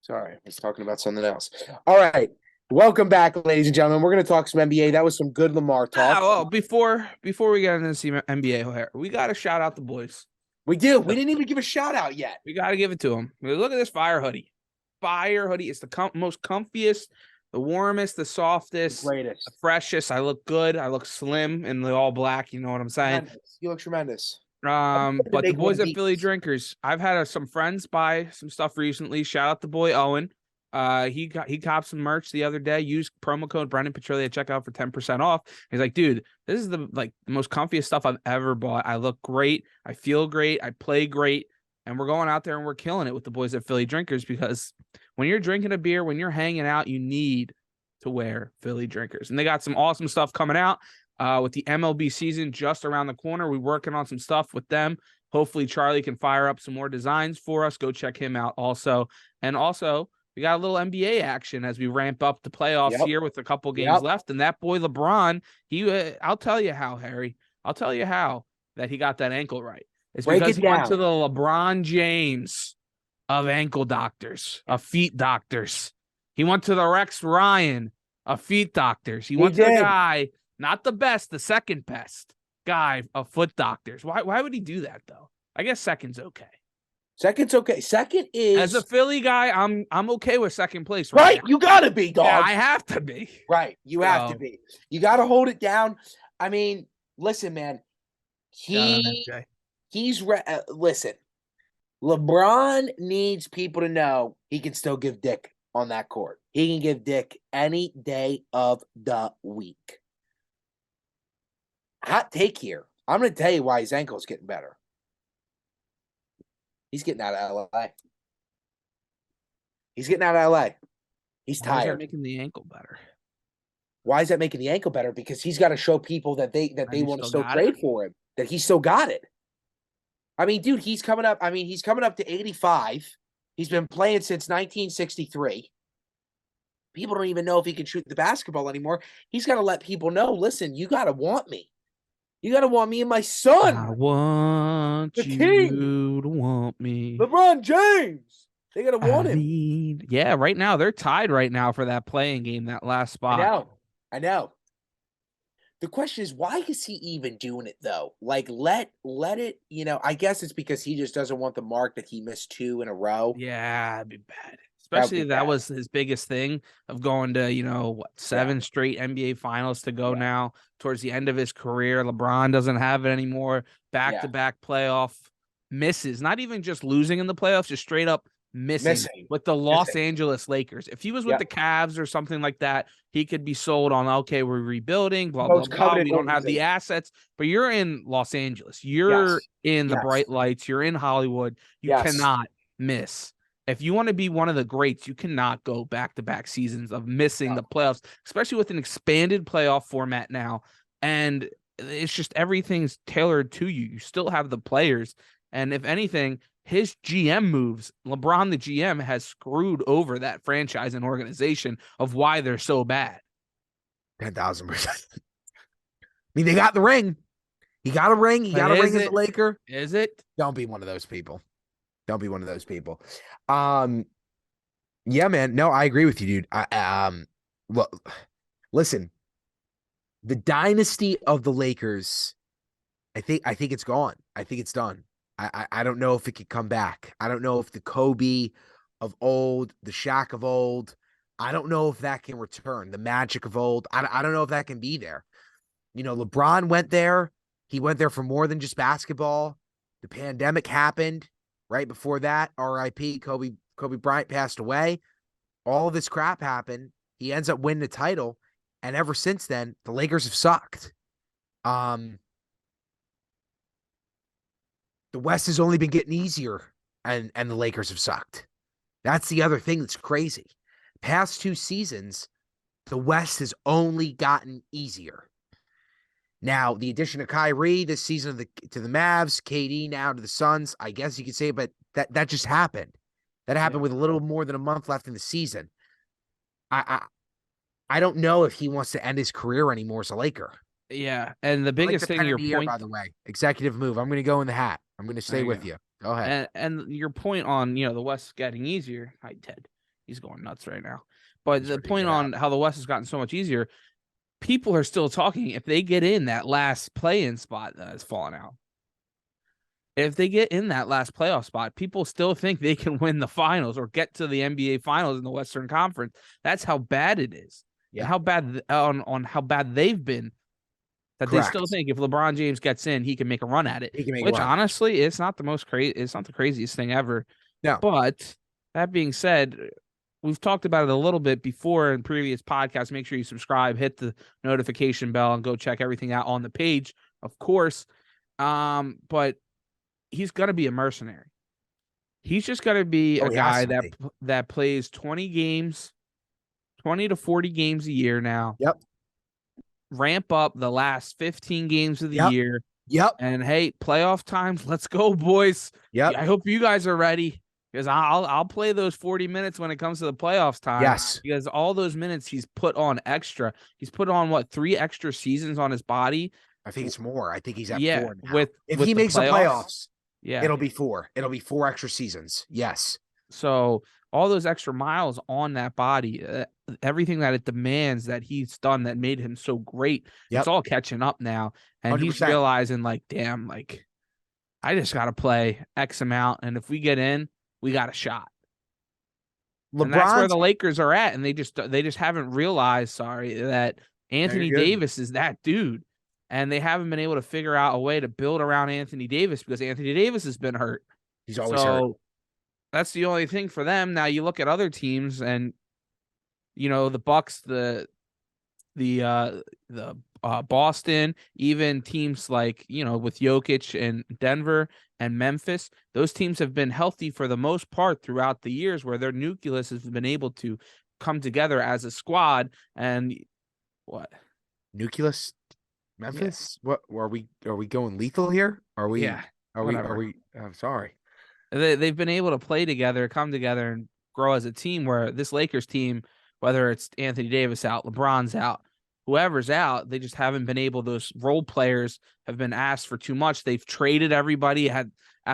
[SPEAKER 3] Sorry, I was talking about something else. All right. Welcome back, ladies and gentlemen. We're going to talk some NBA. That was some good Lamar talk.
[SPEAKER 2] Well, before we get into the NBA, we got to shout out the boys.
[SPEAKER 3] We do. We didn't even give a shout out yet.
[SPEAKER 2] We got to give it to them. Look at this fire hoodie. It's the most comfiest, the warmest, the softest,
[SPEAKER 3] greatest,
[SPEAKER 2] the freshest. I look good. I look slim in the all black. You know what I'm saying?
[SPEAKER 3] Tremendous. You look tremendous.
[SPEAKER 2] But the boys at Philly Drinkers, I've had some friends buy some stuff recently. Shout out the boy Owen. He copped some merch the other day. Used promo code Brendan Petrilli at checkout for 10% off. He's like, dude, this is the most comfiest stuff I've ever bought. I look great. I feel great. I play great. And we're going out there and we're killing it with the boys at Philly Drinkers, because when you're drinking a beer, when you're hanging out, you need to wear Philly Drinkers. And they got some awesome stuff coming out with the MLB season just around the corner. We're working on some stuff with them. Hopefully Charlie can fire up some more designs for us. Go check him out also. And also, we got a little NBA action as we ramp up the playoffs here with a couple games left. And that boy LeBron, I'll tell you how, Harry. I'll tell you how that he got that ankle right. It's because he went to the LeBron James of ankle doctors, of feet doctors. He went to the Rex Ryan of feet doctors. He went to the guy, not the best, the second best guy of foot doctors. Why would he do that, though? I guess second's okay.
[SPEAKER 3] Second's okay. Second is,
[SPEAKER 2] as a Philly guy, I'm okay with second place.
[SPEAKER 3] Right. You gotta be, dog.
[SPEAKER 2] Yeah, I have to be.
[SPEAKER 3] Right. You have to be. You gotta hold it down. I mean, listen, man. Listen. LeBron needs people to know he can still give dick on that court. He can give dick any day of the week. Hot take here. I'm going to tell you why his ankle's getting better. He's getting out of LA. He's tired.
[SPEAKER 2] Why is that making the ankle better?
[SPEAKER 3] Why is that making the ankle better? Because he's got to show people that they want to still trade for him, that he still got it. I mean, dude, he's coming up to 85. He's been playing since 1963. People don't even know if he can shoot the basketball anymore. He's got to let people know, listen, you got to want me.
[SPEAKER 1] You got to want me and my
[SPEAKER 2] I
[SPEAKER 1] son,
[SPEAKER 2] want
[SPEAKER 1] the
[SPEAKER 2] you
[SPEAKER 1] king,
[SPEAKER 2] to want me.
[SPEAKER 1] LeBron James. They got to want him.
[SPEAKER 2] Yeah, right now they're tied right now for that playing game, that last spot.
[SPEAKER 1] I know. The question is, why is he even doing it though? Like, let it. I guess it's because he just doesn't want the mark that he missed 2 in a row.
[SPEAKER 2] Yeah, it'd be bad.
[SPEAKER 1] That would
[SPEAKER 2] Especially
[SPEAKER 1] be
[SPEAKER 2] if that
[SPEAKER 1] bad.
[SPEAKER 2] was his biggest thing of going to, 7 straight NBA finals to go now towards the end of his career. LeBron doesn't have it anymore. Back-to-back playoff misses, not even just losing in the playoffs, just straight up missing with the Los Angeles Lakers. If he was with the Cavs or something like that, he could be sold on, okay, we're rebuilding, blah, blah, blah. We don't have the assets, but you're in Los Angeles. You're in the bright lights. You're in Hollywood. You cannot miss. If you want to be one of the greats, you cannot go back-to-back seasons of missing the playoffs, especially with an expanded playoff format now. And it's just everything's tailored to you. You still have the players. And if anything, his GM moves, LeBron, the GM, has screwed over that franchise and organization of why they're so bad.
[SPEAKER 3] 10,000%. I mean, they got the ring. He got a ring. He got a ring as a Laker.
[SPEAKER 2] Is it?
[SPEAKER 3] Don't be one of those people. Don't be one of those people. Yeah, man. No, I agree with you, dude. Well, listen, the dynasty of the Lakers, I think it's gone. I think it's done. I don't know if it could come back. I don't know if the Kobe of old, the Shaq of old, I don't know if that can return. The Magic of old, I don't know if that can be there. LeBron went there. He went there for more than just basketball. The pandemic happened. Right before that, RIP, Kobe Bryant passed away. All of this crap happened. He ends up winning the title. And ever since then, the Lakers have sucked. The West has only been getting easier, and the Lakers have sucked. That's the other thing that's crazy. Past 2 seasons, the West has only gotten easier. Now, the addition of Kyrie this season to the Mavs, KD now to the Suns, I guess you could say, but that just happened. That happened with a little more than a month left in the season. I don't know if he wants to end his career anymore as a Laker.
[SPEAKER 2] Yeah, and the biggest thing, your point,
[SPEAKER 3] by the way, executive move. I'm going to go in the hat. I'm going to stay with you. Go ahead.
[SPEAKER 2] And your point on the West getting easier. Hi, Ted. He's going nuts right now. But the point on how the West has gotten so much easier. People are still talking if they get in that last play-in spot that has fallen out. If they get in that last playoff spot, people still think they can win the finals or get to the NBA finals in the Western Conference. That's how bad it is. Yeah. And how bad on how bad they've been. That Correct. They still think if LeBron James gets in, he can make a run at it. Which honestly, it's not the most crazy. It's not the craziest thing ever.
[SPEAKER 3] No.
[SPEAKER 2] But that being said, we've talked about it a little bit before in previous podcasts. Make sure you subscribe, hit the notification bell, and go check everything out on the page, of course. But he's going to be a mercenary. He's just going to be a guy that plays 20 games, 20 to 40 games a year now.
[SPEAKER 3] Yep.
[SPEAKER 2] Ramp up the last 15 games of the year.
[SPEAKER 3] Yep.
[SPEAKER 2] And hey, playoff times, let's go, boys.
[SPEAKER 3] Yep.
[SPEAKER 2] I hope you guys are ready. Because I'll play those 40 minutes when it comes to the playoffs time.
[SPEAKER 3] Yes.
[SPEAKER 2] Because all those minutes he's put on extra. He's put on 3 extra seasons on his body.
[SPEAKER 3] I think it's more. I think he's at 4 now. If
[SPEAKER 2] he
[SPEAKER 3] makes the playoffs,
[SPEAKER 2] yeah,
[SPEAKER 3] it'll be 4. It'll be 4 extra seasons. Yes.
[SPEAKER 2] So all those extra miles on that body, everything that it demands that he's done that made him so great, it's all catching up now. And 100%. He's realizing damn, I just got to play X amount. And if we get in, we got a shot. And that's where the Lakers are at, and they just haven't realized, that Anthony Davis is that dude, and they haven't been able to figure out a way to build around Anthony Davis because Anthony Davis has been hurt.
[SPEAKER 3] He's always hurt.
[SPEAKER 2] That's the only thing for them. Now you look at other teams, and the Bucks, the Boston, even teams like with Jokic and Denver and Memphis, those teams have been healthy for the most part throughout the years, where their nucleus has been able to come together as a squad. And what
[SPEAKER 3] nucleus? Memphis? Yeah. What are we going lethal here? Are we?
[SPEAKER 2] Yeah.
[SPEAKER 3] Are we? I'm sorry.
[SPEAKER 2] They've been able to play together, come together, and grow as a team. Where this Lakers team, whether it's Anthony Davis out, LeBron's out, whoever's out, they just haven't been able. Those role players have been asked for too much. They've traded everybody at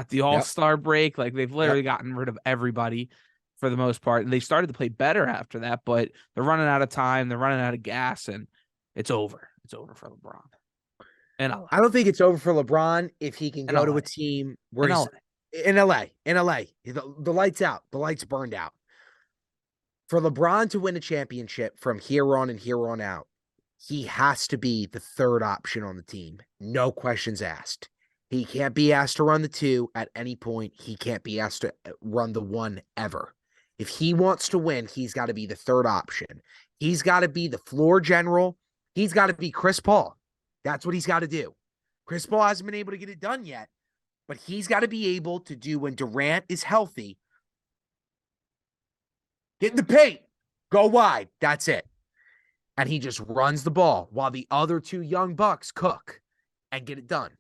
[SPEAKER 2] the All-Star break. Like they've literally gotten rid of everybody for the most part. And they started to play better after that, but they're running out of time. They're running out of gas, and it's over. It's over for LeBron. And
[SPEAKER 3] I don't think it's over for LeBron if he can go to a team where he's in LA. The lights out. The lights burned out. For LeBron to win a championship from here on and here on out, he has to be the third option on the team. No questions asked. He can't be asked to run the 2 at any point. He can't be asked to run the 1 ever. If he wants to win, he's got to be the third option. He's got to be the floor general. He's got to be Chris Paul. That's what he's got to do. Chris Paul hasn't been able to get it done yet, but he's got to be able to do when Durant is healthy. Get in the paint, go wide. That's it. And he just runs the ball while the other 2 young bucks cook and get it done.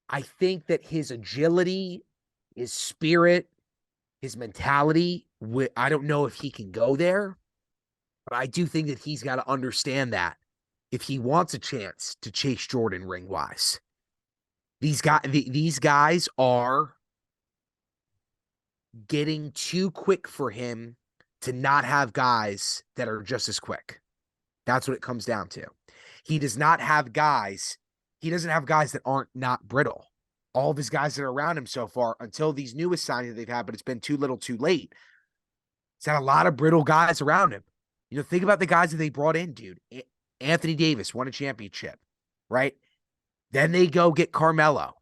[SPEAKER 3] I think that his agility, his spirit, his mentality, I don't know if he can go there, but I do think that he's got to understand that if he wants a chance to chase Jordan ring-wise. These guys are getting too quick for him to not have guys that are just as quick. That's what it comes down to. He doesn't have guys that aren't not brittle. All of his guys that are around him so far, until these newest signings they've had, but it's been too little too late. He's had a lot of brittle guys around him. You know, think about the guys that they brought in, dude. Anthony Davis won a championship, right? Then they go get Carmelo.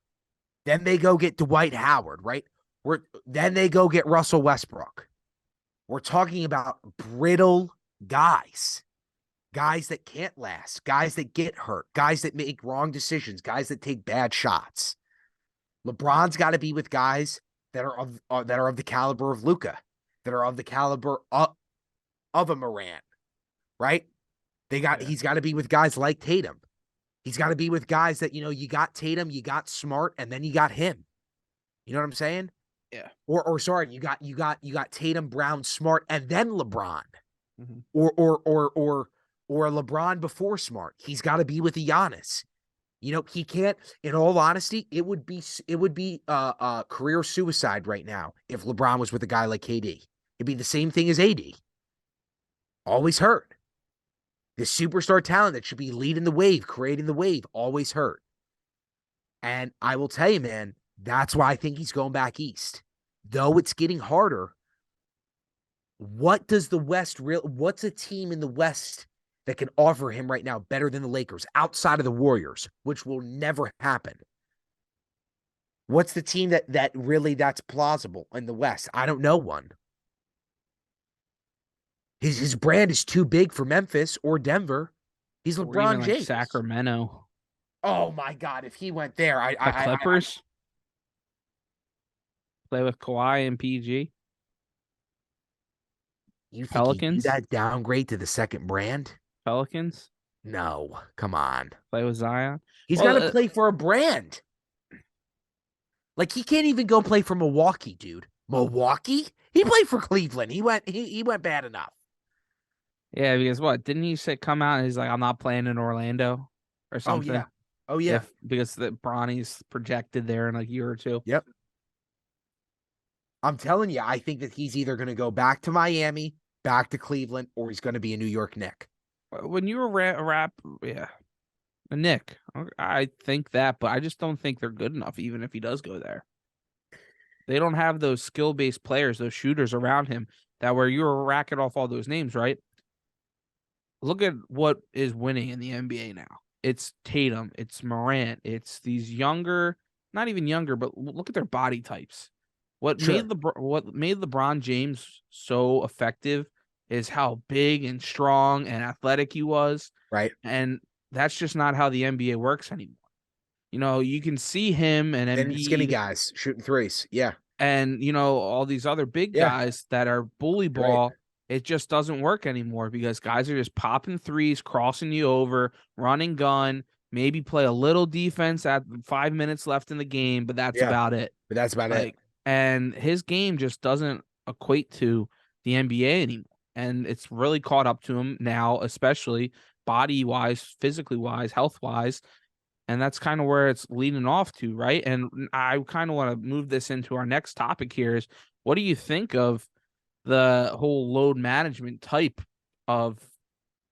[SPEAKER 3] Then they go get Dwight Howard, right? Then they go get Russell Westbrook. We're talking about brittle guys. Guys that can't last. Guys that get hurt. Guys that make wrong decisions. Guys that take bad shots. LeBron's got to be with guys that are of the caliber of Luka, that are of the caliber of a Morant, right? He's got to be with guys like Tatum. He's got to be with guys that, you got Tatum, you got Smart, and then you got him. You know what I'm saying?
[SPEAKER 2] Yeah.
[SPEAKER 3] Or sorry, you got Tatum, Brown, Smart, and then LeBron.
[SPEAKER 2] Mm-hmm.
[SPEAKER 3] Or LeBron before Smart. He's got to be with Giannis. He can't. In all honesty, it would be career suicide right now if LeBron was with a guy like KD. It'd be the same thing as AD. Always hurt. The superstar talent that should be leading the wave, creating the wave, always hurt. And I will tell you, man, that's why I think he's going back east. Though it's getting harder, what's a team in the West that can offer him right now better than the Lakers outside of the Warriors, which will never happen? What's the team that's plausible in the West? I don't know one. His brand is too big for Memphis or Denver. He's LeBron James.
[SPEAKER 2] Sacramento.
[SPEAKER 3] Oh my God! If he went there,
[SPEAKER 2] The Clippers play with Kawhi and PG.
[SPEAKER 3] You think
[SPEAKER 2] Pelicans?
[SPEAKER 3] he do that downgrade to the second brand?
[SPEAKER 2] Pelicans?
[SPEAKER 3] No, come on.
[SPEAKER 2] Play with Zion?
[SPEAKER 3] He's got to play for a brand. Like, he can't even go play for Milwaukee, dude. Milwaukee? He played for Cleveland. He went bad enough.
[SPEAKER 2] Yeah, because what? Didn't he come out and he's like, I'm not playing in Orlando or something?
[SPEAKER 3] Oh, yeah.
[SPEAKER 2] Because the Bronny's projected there in like a year or two.
[SPEAKER 3] Yep. I'm telling you, I think that he's either going to go back to Miami, back to Cleveland, or he's going to be a New York Knick.
[SPEAKER 2] When you were a Knick, I think that, but I just don't think they're good enough, even if he does go there. They don't have those skill-based players, those shooters around him, that where you were racking off all those names, right? Look at what is winning in the NBA now. It's Tatum, it's Morant, it's these younger, not even younger, but look at their body types. What made LeBron James so effective is how big and strong and athletic he was.
[SPEAKER 3] Right.
[SPEAKER 2] And that's just not how the NBA works anymore. You can see him and Embiid,
[SPEAKER 3] skinny guys shooting threes. Yeah.
[SPEAKER 2] And, all these other big guys that are bully ball. Right. It just doesn't work anymore because guys are just popping threes, crossing you over, running gun, maybe play a little defense at 5 minutes left in the game, but that's about it.
[SPEAKER 3] But that's about it.
[SPEAKER 2] And his game just doesn't equate to the NBA anymore. and it's really caught up to him now, especially body-wise, physically-wise, health-wise, and that's kind of where it's leading off to, right? And I kind of want to move this into our next topic here is, what do you think of the whole load management type of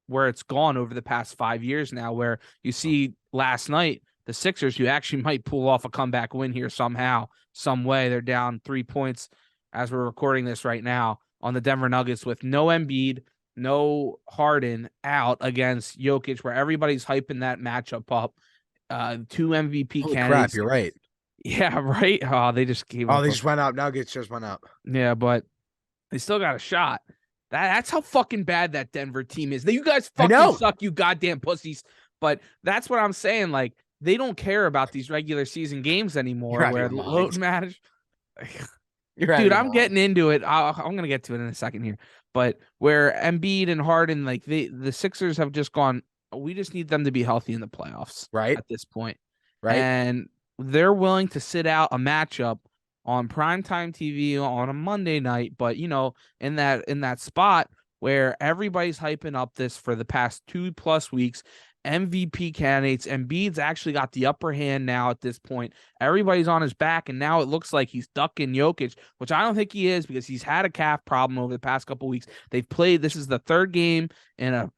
[SPEAKER 2] where it's gone over the past 5 years now, where you see last night, the Sixers, who actually might pull off a comeback win here somehow, some way. They're down 3 points as we're recording this right now on the Denver Nuggets with no Embiid, no Harden out against Jokic, where everybody's hyping that matchup up. 2 MVP
[SPEAKER 3] Holy
[SPEAKER 2] candidates.
[SPEAKER 3] crap, you're right.
[SPEAKER 2] Yeah, right. Oh, they just gave up.
[SPEAKER 3] They just went up. Nuggets just went up.
[SPEAKER 2] Yeah, but they still got a shot. That's how fucking bad that Denver team is. You guys fucking suck, you goddamn pussies. But that's what I'm saying. Like, they don't care about these regular season games anymore. Where load manage. Dude, I'm getting into it. I'm gonna get to it in a second here. But where Embiid and Harden, like the Sixers have just gone, we just need them to be healthy in the playoffs,
[SPEAKER 3] right?
[SPEAKER 2] At this point,
[SPEAKER 3] right?
[SPEAKER 2] And they're willing to sit out a matchup on primetime TV on a Monday night, but in that spot where everybody's hyping up this for the past 2+ weeks, MVP candidates, Embiid's actually got the upper hand now at this point. Everybody's on his back, and now it looks like he's ducking Jokic, which I don't think he is, because he's had a calf problem over the past couple weeks. They've played. This is the third game in a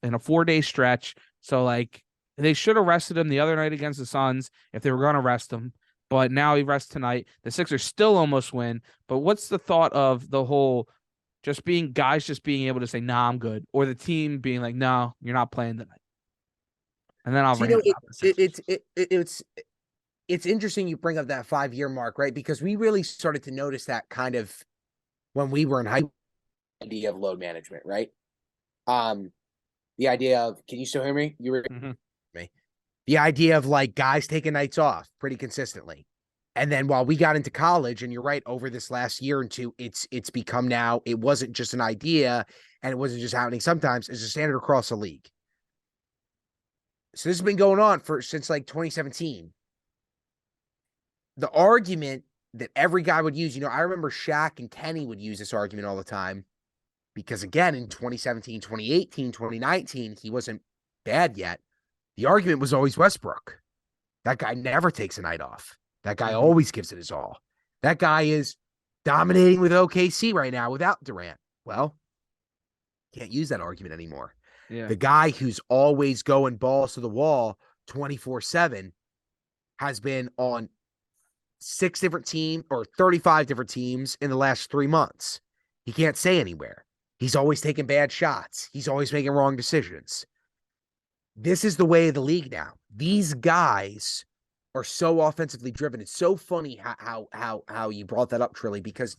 [SPEAKER 2] 4-day stretch, so like they should have rested him the other night against the Suns if they were going to rest him. But now he rests tonight. The Sixers still almost win. But what's the thought of the whole just being able to say, nah, I'm good, or the team being like, no, you're not playing tonight? And then I'll
[SPEAKER 3] it's interesting you bring up that 5-year mark, right? Because we really started to notice that kind of when we were in high idea of load management, right? The idea of, can you still hear me? You were me. The idea of like guys taking nights off pretty consistently. And then while we got into college, and you're right, over this last year or two, it's become now, it wasn't just an idea and it wasn't just happening sometimes, it's a standard across the league. So this has been going on since like 2017. The argument that every guy would use, I remember Shaq and Kenny would use this argument all the time, because again, in 2017, 2018, 2019, he wasn't bad yet. The argument was always Westbrook. That guy never takes a night off. That guy always gives it his all. That guy is dominating with OKC right now without Durant. Well, can't use that argument anymore.
[SPEAKER 2] Yeah.
[SPEAKER 3] The guy who's always going balls to the wall 24/7 has been on 6 different teams or 35 different teams in the last 3 months. He can't stay anywhere. He's always taking bad shots. He's always making wrong decisions. This is the way of the league now. These guys are so offensively driven. It's so funny how you brought that up, Trilly, because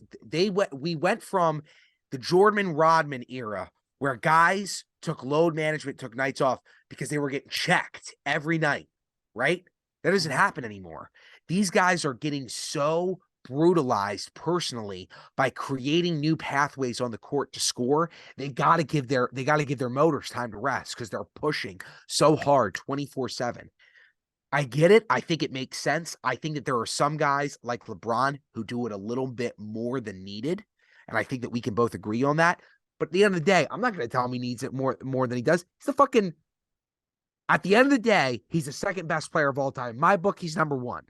[SPEAKER 3] we went from the Jordan Rodman era where guys took load management, took nights off because they were getting checked every night, right? That doesn't happen anymore. These guys are getting so brutalized personally by creating new pathways on the court to score. They got to give their motors time to rest because they're pushing so hard 24/7. I get it. I think it makes sense. I think that there are some guys like LeBron who do it a little bit more than needed, and I think that we can both agree on that. But at the end of the day, I'm not going to tell him he needs it more than he does. At the end of the day, he's the second best player of all time. In my book, he's number 1.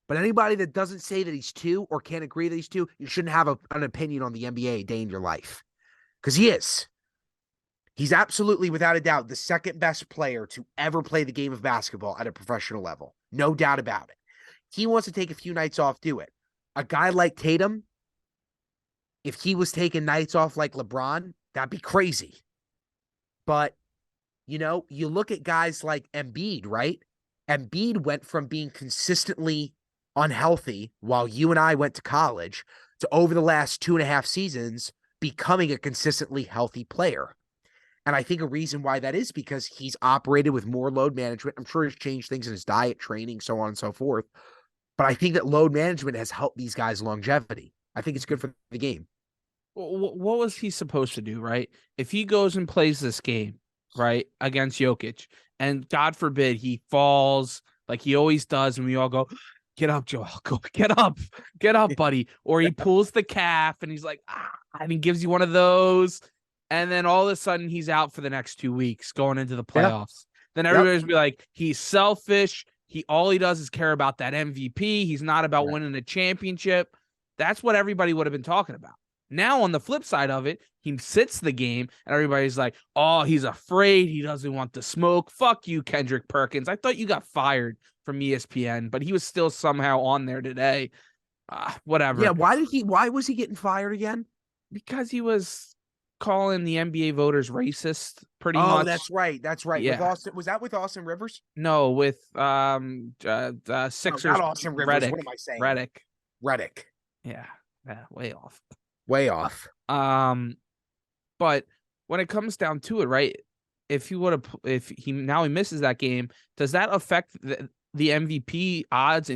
[SPEAKER 3] But anybody that doesn't say that he's 2 or can't agree that he's 2, you shouldn't have an opinion on the NBA a day in your life. Because he is. He's absolutely, without a doubt, the second best player to ever play the game of basketball at a professional level. No doubt about it. He wants to take a few nights off, do it. A guy like Tatum, if he was taking nights off like LeBron, that'd be crazy. But, you look at guys like Embiid, right? Embiid went from being consistently unhealthy while you and I went to college to over the last 2.5 seasons becoming a consistently healthy player. And I think a reason why that is because he's operated with more load management. I'm sure he's changed things in his diet, training, so on and so forth. But I think that load management has helped these guys' longevity. I think it's good for the game.
[SPEAKER 2] What was he supposed to do, right? If he goes and plays this game, right, against Jokic, and God forbid he falls like he always does, and we all go, get up, Joel, go, get up, buddy. Or he pulls the calf and he's like, and he gives you one of those. And then all of a sudden he's out for the next 2 weeks going into the
[SPEAKER 3] Yeah.
[SPEAKER 2] playoffs. Then everybody's be like, he's selfish. All he does is care about that MVP. He's not about winning a championship. That's what everybody would have been talking about. Now, on the flip side of it, he sits the game, and everybody's like, oh, he's afraid. He doesn't want the smoke. Fuck you, Kendrick Perkins. I thought you got fired from ESPN, but he was still somehow on there today. Whatever.
[SPEAKER 3] Yeah, why was he getting fired again?
[SPEAKER 2] Because he was calling the NBA voters racist, pretty much.
[SPEAKER 3] Oh, that's right. That's right.
[SPEAKER 2] Yeah.
[SPEAKER 3] Was that with Austin Rivers?
[SPEAKER 2] No, with Sixers.
[SPEAKER 3] Not Austin Rivers.
[SPEAKER 2] Redick.
[SPEAKER 3] What am I saying?
[SPEAKER 2] Reddick.
[SPEAKER 3] Yeah,
[SPEAKER 2] way off.
[SPEAKER 3] way off.
[SPEAKER 2] But when it comes down to it, right? If he misses that game, does that affect the MVP odds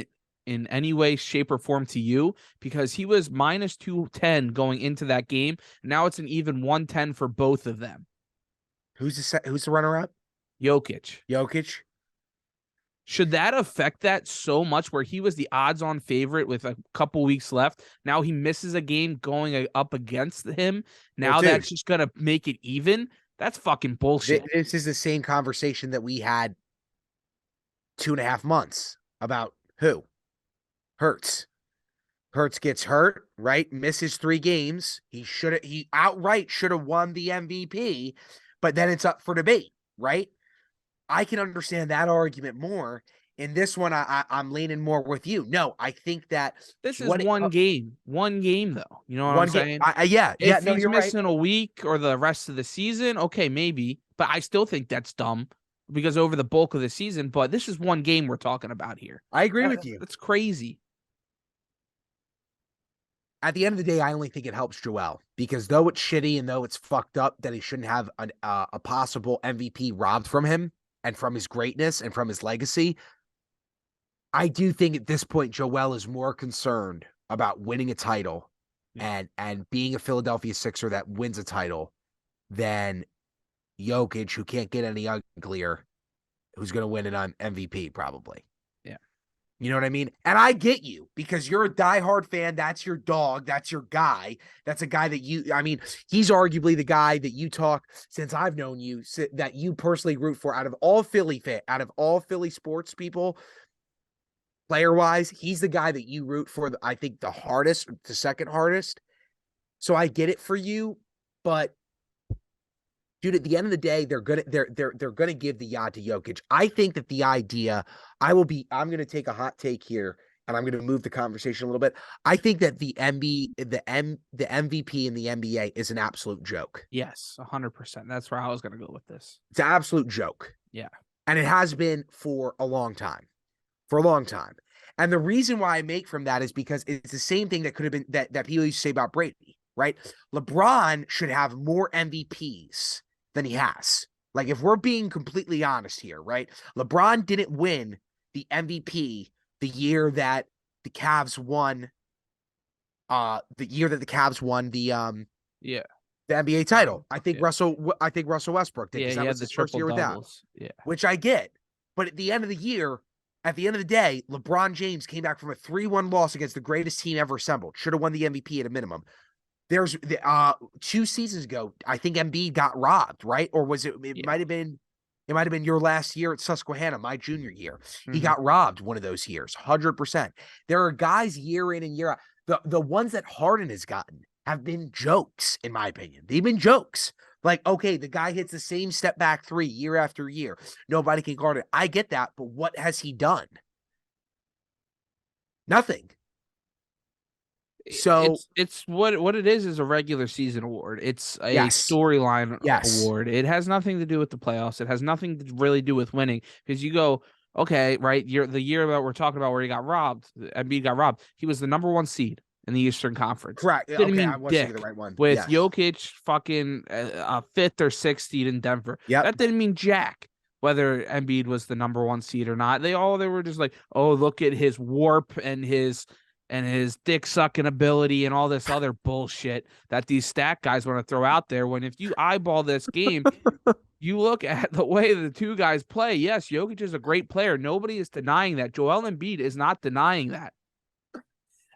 [SPEAKER 2] in any way, shape, or form to you? Because he was minus 210 going into that game. Now it's an even 110 for both of them.
[SPEAKER 3] Who's the runner-up?
[SPEAKER 2] Jokic. Should that affect that so much where he was the odds-on favorite with a couple weeks left? Now he misses a game going up against him. Now that's just going to make it even? That's fucking bullshit.
[SPEAKER 3] This is the same conversation that we had 2.5 months about who? Hurts. Hurts gets hurt, right? Misses 3 games. He outright should have won the MVP, but then it's up for debate, right? I can understand that argument more. In this one, I'm leaning more with you. No, I think that
[SPEAKER 2] this is one game. One game, though. You know what I'm saying?
[SPEAKER 3] If
[SPEAKER 2] he's missing a week or the rest of the season, okay, maybe. But I still think that's dumb because over the bulk of the season. But this is one game we're talking about here.
[SPEAKER 3] I agree with you.
[SPEAKER 2] That's crazy.
[SPEAKER 3] At the end of the day, I only think it helps Joel because though it's shitty and though it's fucked up that he shouldn't have a possible MVP robbed from him and from his greatness and from his legacy, I do think at this point, Joel is more concerned about winning a title and being a Philadelphia Sixer that wins a title than Jokic, who can't get any uglier, who's going to win an MVP probably.
[SPEAKER 2] Yeah.
[SPEAKER 3] You know what I mean? And I get you because you're a diehard fan. That's your dog. That's your guy. That's a guy that he's arguably the guy that you talk since I've known you that you personally root for out of all Philly sports people. Player-wise, he's the guy that you root for, I think, the hardest, the second hardest. So I get it for you, but dude, at the end of the day, they're gonna give the yacht to Jokic. I think that the idea, I'm gonna take a hot take here, and I'm gonna move the conversation a little bit. I think that the MVP in the NBA is an absolute joke.
[SPEAKER 2] Yes, 100%. That's where I was gonna go with this.
[SPEAKER 3] It's an absolute joke.
[SPEAKER 2] Yeah,
[SPEAKER 3] and it has been for a long time. And the reason why I make from that is because it's the same thing that could have been that people used to say about Brady, right? LeBron should have more MVPs than he has. Like, if we're being completely honest here, right? LeBron didn't win the MVP the year that the Cavs won the NBA title. I think Russell Westbrook did.
[SPEAKER 2] Yeah,
[SPEAKER 3] that was his first year with that.
[SPEAKER 2] Yeah.
[SPEAKER 3] Which I get. But at the end of the day, LeBron James came back from a 3-1 loss against the greatest team ever assembled. Should have won the MVP at a minimum. There's 2 seasons ago, I think Embiid got robbed, right? Or was it? It might have been your last year at Susquehanna, my junior year. Mm-hmm. He got robbed one of those years, 100%. There are guys year in and year out. The ones that Harden has gotten have been jokes, in my opinion. They've been jokes. Like, okay, the guy hits the same step back 3 year after year. Nobody can guard it. I get that, but what has he done? Nothing. So
[SPEAKER 2] it's what it is a regular season award. It's a storyline award. It has nothing to do with the playoffs. It has nothing to really do with winning because you go, okay, right? The year that we're talking about where he got robbed, Embiid got robbed. He was the number 1 seed in the Eastern Conference.
[SPEAKER 3] Correct.
[SPEAKER 2] Didn't mean
[SPEAKER 3] I was
[SPEAKER 2] dick
[SPEAKER 3] the right one.
[SPEAKER 2] with Jokic fucking a 5th or 6th seed in Denver.
[SPEAKER 3] Yep.
[SPEAKER 2] That didn't mean jack whether Embiid was the number 1 seed or not. They were just like, oh, look at his warp and his dick sucking ability and all this other bullshit that these stat guys want to throw out there. When if you eyeball this game, you look at the way the 2 guys play. Yes, Jokic is a great player. Nobody is denying that. Joel Embiid is not denying that.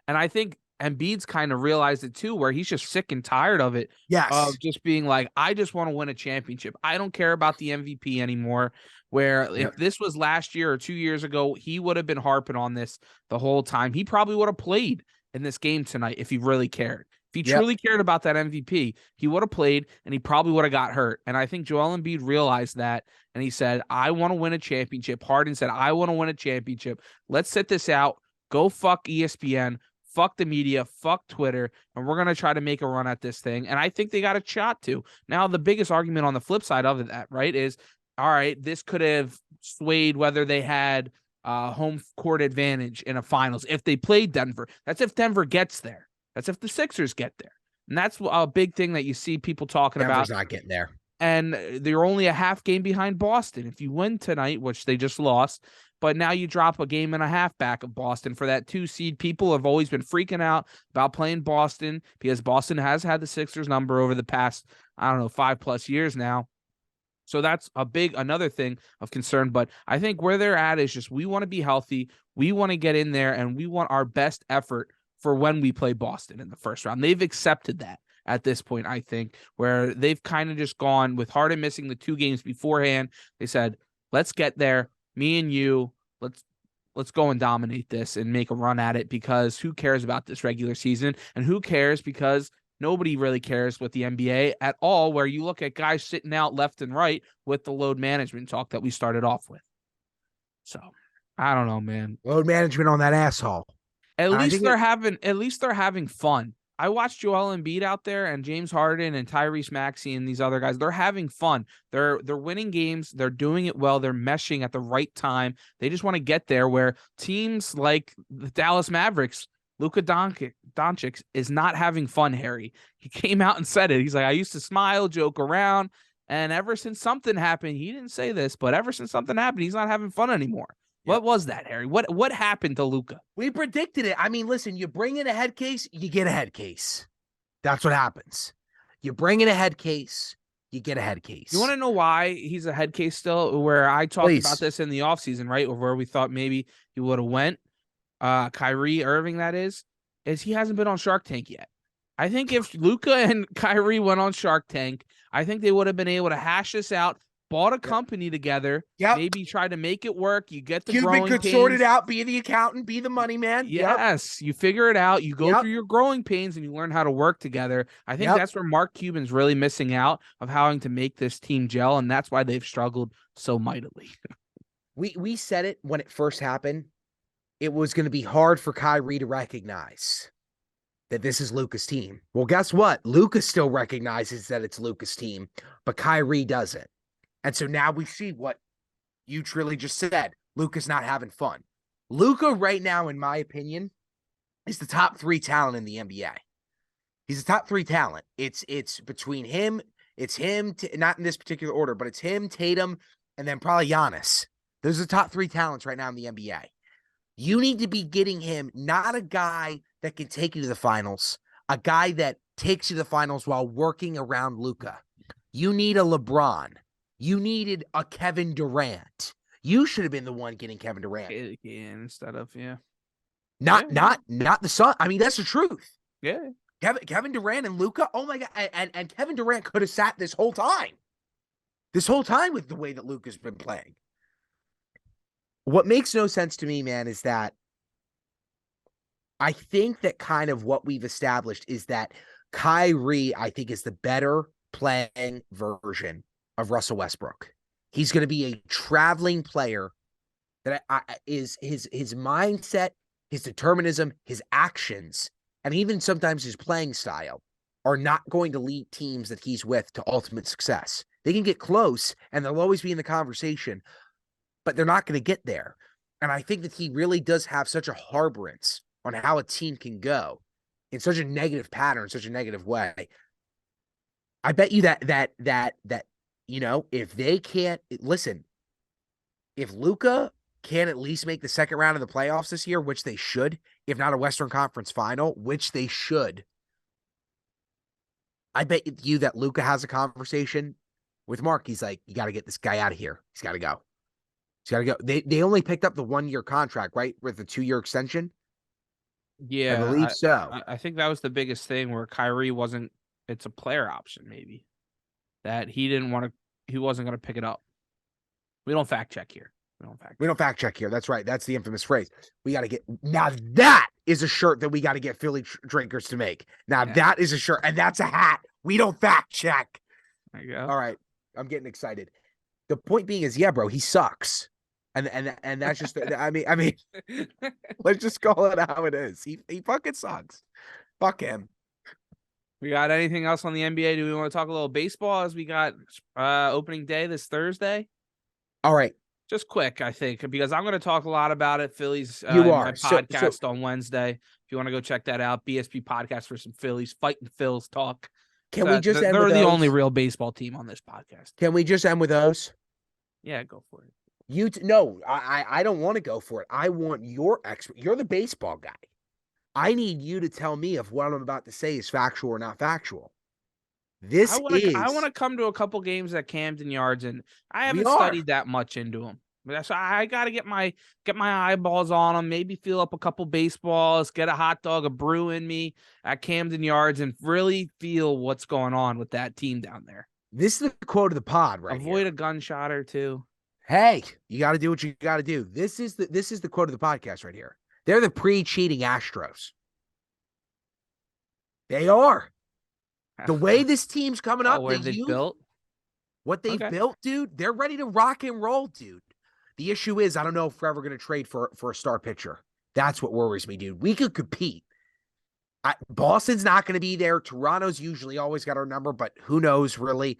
[SPEAKER 2] And I think Embiid's kind of realized it too, where he's just sick and tired of it.
[SPEAKER 3] Yes.
[SPEAKER 2] Of just being like, I just want to win a championship. I don't care about the MVP anymore. Where if this was last year or 2 years ago, he would have been harping on this the whole time. He probably would have played in this game tonight if he really cared. If he truly cared about that MVP, he would have played and he probably would have got hurt. And I think Joel Embiid realized that. And he said, I want to win a championship. Harden said, I want to win a championship. Let's sit this out. Go fuck ESPN. Fuck the media, fuck Twitter, and we're going to try to make a run at this thing. And I think they got a shot to. Now, the biggest argument on the flip side of that, right, is, all right, this could have swayed whether they had home court advantage in a finals if they played Denver. That's if Denver gets there. That's if the Sixers get there. And that's a big thing that you see people talking
[SPEAKER 3] Denver's
[SPEAKER 2] about.
[SPEAKER 3] Not getting there.
[SPEAKER 2] And they're only a half game behind Boston. If you win tonight, which they just lost, but now you drop a game and a half back of Boston for that 2 seed. People have always been freaking out about playing Boston because Boston has had the Sixers number over the past, 5+ years now. So that's another thing of concern. But I think where they're at is just, we want to be healthy. We want to get in there and we want our best effort for when we play Boston in the first round. They've accepted that at this point, I think, where they've kind of just gone with Harden missing the 2 games beforehand. They said, let's get there. Me and you, let's go and dominate this and make a run at it, because who cares about this regular season? And who cares, because nobody really cares with the NBA at all, where you look at guys sitting out left and right with the load management talk that we started off with. So I don't know, man.
[SPEAKER 3] Load management on that asshole.
[SPEAKER 2] At least they're having fun. I watched Joel Embiid out there and James Harden and Tyrese Maxey and these other guys. They're having fun. They're winning games. They're doing it well. They're meshing at the right time. They just want to get there, where teams like the Dallas Mavericks, Luka Doncic is not having fun, Harry. He came out and said it. He's like, I used to smile, joke around, and ever since something happened, he didn't say this, but ever since something happened, he's not having fun anymore. What was that, Harry? What happened to Luka?
[SPEAKER 3] We predicted it. I mean, listen, you bring in a head case, you get a head case. That's what happens. You bring in a head case, you get a head case.
[SPEAKER 2] You want to know why he's a head case still? Where I talked about this in the offseason, right? Where we thought maybe he would have went. Kyrie Irving, that is he hasn't been on Shark Tank yet. I think if Luka and Kyrie went on Shark Tank, I think they would have been able to hash this out. Bought a company together, maybe try to make it work. You get the
[SPEAKER 3] Cuban could
[SPEAKER 2] pains.
[SPEAKER 3] sort it out, be the accountant, be the money man.
[SPEAKER 2] Yes, you figure it out. You go through your growing pains and you learn how to work together. I think that's where Mark Cuban's really missing out of having to make this team gel, and that's why they've struggled so mightily.
[SPEAKER 3] We said it when it first happened. It was going to be hard for Kyrie to recognize that this is Luka's team. Well, guess what? Luka still recognizes that it's Luka's team, but Kyrie doesn't. And so now we see what you truly just said. Luka's not having fun. Luka right now, in my opinion, is the top 3 talent in the NBA. He's the top 3 talent. It's between him. It's him, not in this particular order, but it's him, Tatum, and then probably Giannis. Those are the top 3 talents right now in the NBA. You need to be getting him, not a guy that can take you to the finals, a guy that takes you to the finals while working around Luka. You need a LeBron. You needed a Kevin Durant. You should have been the one getting Kevin Durant.
[SPEAKER 2] Instead of,
[SPEAKER 3] Not the son. I mean, that's the truth.
[SPEAKER 2] Yeah.
[SPEAKER 3] Kevin Durant and Luka. Oh my God. And Kevin Durant could have sat this whole time. This whole time with the way that Luka's been playing. What makes no sense to me, man, is that I think that kind of what we've established is that Kyrie, I think, is the better playing version of Russell Westbrook. He's going to be a traveling player that is his mindset, his determinism, his actions, and even sometimes his playing style are not going to lead teams that he's with to ultimate success. They can get close and they'll always be in the conversation, but they're not going to get there. And I think that he really does have such a harborance on how a team can go in such a negative pattern, such a negative way. I bet you that if they can't listen, if Luka can at least make the second round of the playoffs this year, which they should, if not a Western Conference final, which they should, I bet you that Luka has a conversation with Mark. He's like, you got to get this guy out of here. He's got to go. He's got to go. They only picked up the 1-year contract, right? With the 2-year extension.
[SPEAKER 2] Yeah,
[SPEAKER 3] I believe so.
[SPEAKER 2] I think that was the biggest thing where Kyrie wasn't. It's a player option, maybe that he didn't want to. He wasn't going to pick it up. We don't fact check here.
[SPEAKER 3] We don't fact check here. That's right. That's the infamous phrase. We got to get now. That is a shirt that we got to get Philly drinkers to make. Now that is a shirt, and that's a hat. We don't fact check.
[SPEAKER 2] There you go.
[SPEAKER 3] All right, I'm getting excited. The point being is, yeah, bro, he sucks, and that's just. I mean, let's just call it how it is. He fucking sucks. Fuck him.
[SPEAKER 2] We got anything else on the NBA? Do we want to talk a little baseball as we got opening day this Thursday?
[SPEAKER 3] All right.
[SPEAKER 2] Just quick, I think, because I'm going to talk a lot about it. Phillies,
[SPEAKER 3] you are
[SPEAKER 2] my podcast on Wednesday. If you want to go check that out, BSP podcast for some Phillies, fighting Phils talk.
[SPEAKER 3] Can we just end
[SPEAKER 2] they're
[SPEAKER 3] with
[SPEAKER 2] the
[SPEAKER 3] those?
[SPEAKER 2] only real baseball team on this podcast.
[SPEAKER 3] Can we just end with those?
[SPEAKER 2] Yeah, go for it.
[SPEAKER 3] No, I don't want to go for it. I want your expert. You're the baseball guy. I need you to tell me if what I'm about to say is factual or not factual. I
[SPEAKER 2] want to come to a couple games at Camden Yards, and I haven't studied that much into them. So I got to get my eyeballs on them, maybe feel up a couple baseballs, get a hot dog, a brew in me at Camden Yards, and really feel what's going on with that team down there.
[SPEAKER 3] This is the quote of the pod, right?
[SPEAKER 2] Avoid a gunshot or two.
[SPEAKER 3] Hey, you got to do what you got to do. This is the quote of the podcast right here. They're the pre-cheating Astros. They are. The way this team's coming up,
[SPEAKER 2] what they built,
[SPEAKER 3] dude, they're ready to rock and roll, dude. The issue is, I don't know if we're ever going to trade for a star pitcher. That's what worries me, dude. We could compete. Boston's not going to be there. Toronto's usually always got our number, but who knows, really.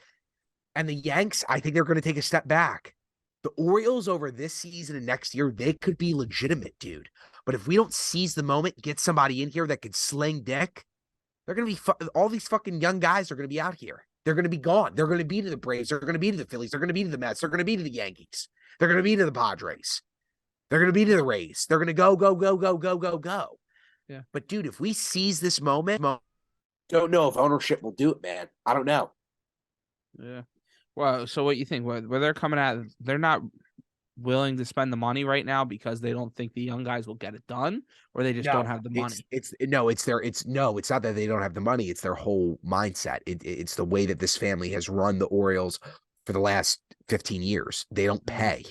[SPEAKER 3] And the Yanks, I think they're going to take a step back. The Orioles over this season and next year, they could be legitimate, dude. But if we don't seize the moment, get somebody in here that could sling dick, they're going to be all these fucking young guys are going to be out here. They're going to be gone. They're going to be to the Braves. They're going to be to the Phillies. They're going to be to the Mets. They're going to be to the Yankees. They're going to be to the Padres. They're going to be to the Rays. They're going to go, go, go, go, go, go, go.
[SPEAKER 2] Yeah.
[SPEAKER 3] But, dude, if we seize this moment,
[SPEAKER 1] don't know if ownership will do it, man. I don't know.
[SPEAKER 2] Yeah. Well, so what you think? Where they're coming at, they're not willing to spend the money right now because they don't think the young guys will get it done, or they just don't have the money.
[SPEAKER 3] It's not that they don't have the money. It's their whole mindset. It's the way that this family has run the Orioles for the last 15 years. They don't pay.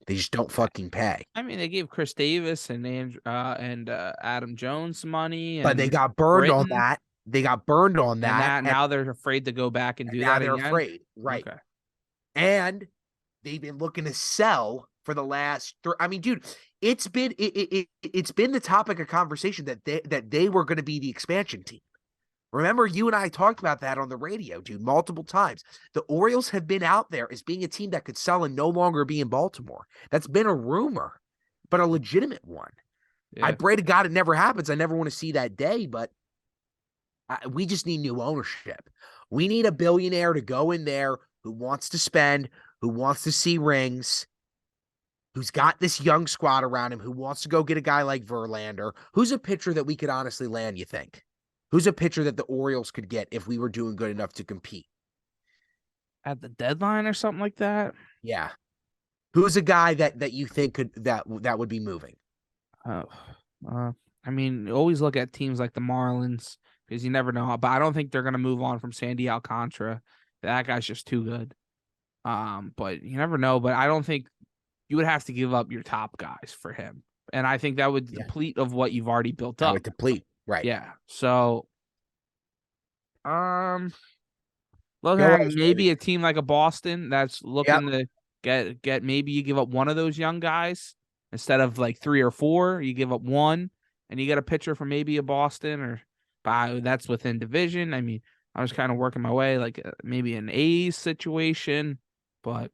[SPEAKER 3] They just don't fucking pay.
[SPEAKER 2] I mean, they gave Chris Davis and Adam Jones money,
[SPEAKER 3] but they got burned on that. They got burned on that.
[SPEAKER 2] And now they're afraid to go back and do that again.
[SPEAKER 3] Now they're afraid, right? Okay. And they've been looking to sell for the last. I mean, dude, it's been the topic of conversation that they were going to be the expansion team. Remember, you and I talked about that on the radio, dude, multiple times. The Orioles have been out there as being a team that could sell and no longer be in Baltimore. That's been a rumor, but a legitimate one. Yeah. I pray to God it never happens. I never want to see that day, but we just need new ownership. We need a billionaire to go in there who wants to spend, who wants to see rings, who's got this young squad around him, who wants to go get a guy like Verlander. Who's a pitcher that we could honestly land, you think? Who's a pitcher that the Orioles could get if we were doing good enough to compete?
[SPEAKER 2] At the deadline or something like that?
[SPEAKER 3] Yeah. Who's a guy that you think could that would be moving?
[SPEAKER 2] I mean, always look at teams like the Marlins because you never know. But I don't think they're going to move on from Sandy Alcantara. That guy's just too good. But you never know. But I don't think you would have to give up your top guys for him. And I think that would deplete of what you've already built up.
[SPEAKER 3] That would deplete. Right.
[SPEAKER 2] Yeah. So, look at maybe a team like a Boston that's looking to get. Maybe you give up one of those young guys instead of like 3 or 4. You give up one, and you get a pitcher from maybe a Boston or that's within division. I mean, I was kind of working my way like maybe an A's situation, but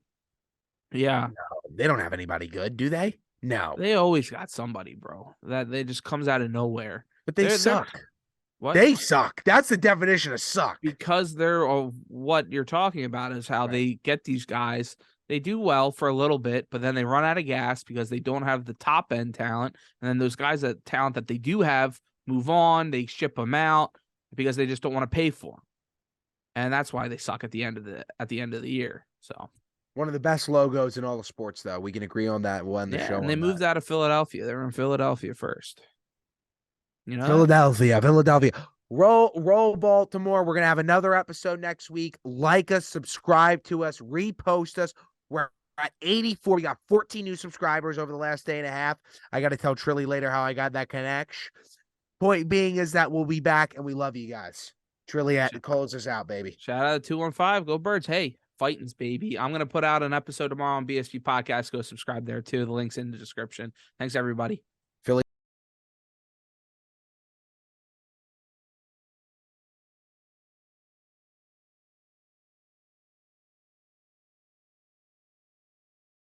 [SPEAKER 2] yeah,
[SPEAKER 3] no, they don't have anybody good, do they? No,
[SPEAKER 2] they always got somebody, bro. That they just comes out of nowhere.
[SPEAKER 3] But they suck.
[SPEAKER 2] What?
[SPEAKER 3] They suck. That's the definition of suck.
[SPEAKER 2] Because they're what you're talking about is how they get these guys. They do well for a little bit, but then they run out of gas because they don't have the top end talent. And then those guys that talent that they do have move on. They ship them out because they just don't want to pay for them. And that's why they suck at the end of the year. So
[SPEAKER 3] one of the best logos in all of sports, though. We can agree on that. We'll end the show.
[SPEAKER 2] And they moved out of Philadelphia. They were in Philadelphia first. You know,
[SPEAKER 3] Philadelphia. Roll Baltimore. We're gonna have another episode next week. Like us, subscribe to us, repost us. We're at 84. We got 14 new subscribers over the last day and a half. I got to tell Trilly later how I got that connection. Point being is that we'll be back and we love you guys. Trilly calls us out, baby.
[SPEAKER 2] Shout out to 215. Go Birds. Hey, fightings, baby. I'm gonna put out an episode tomorrow on BSG Podcast. Go subscribe there too. The link's in the description. Thanks, everybody.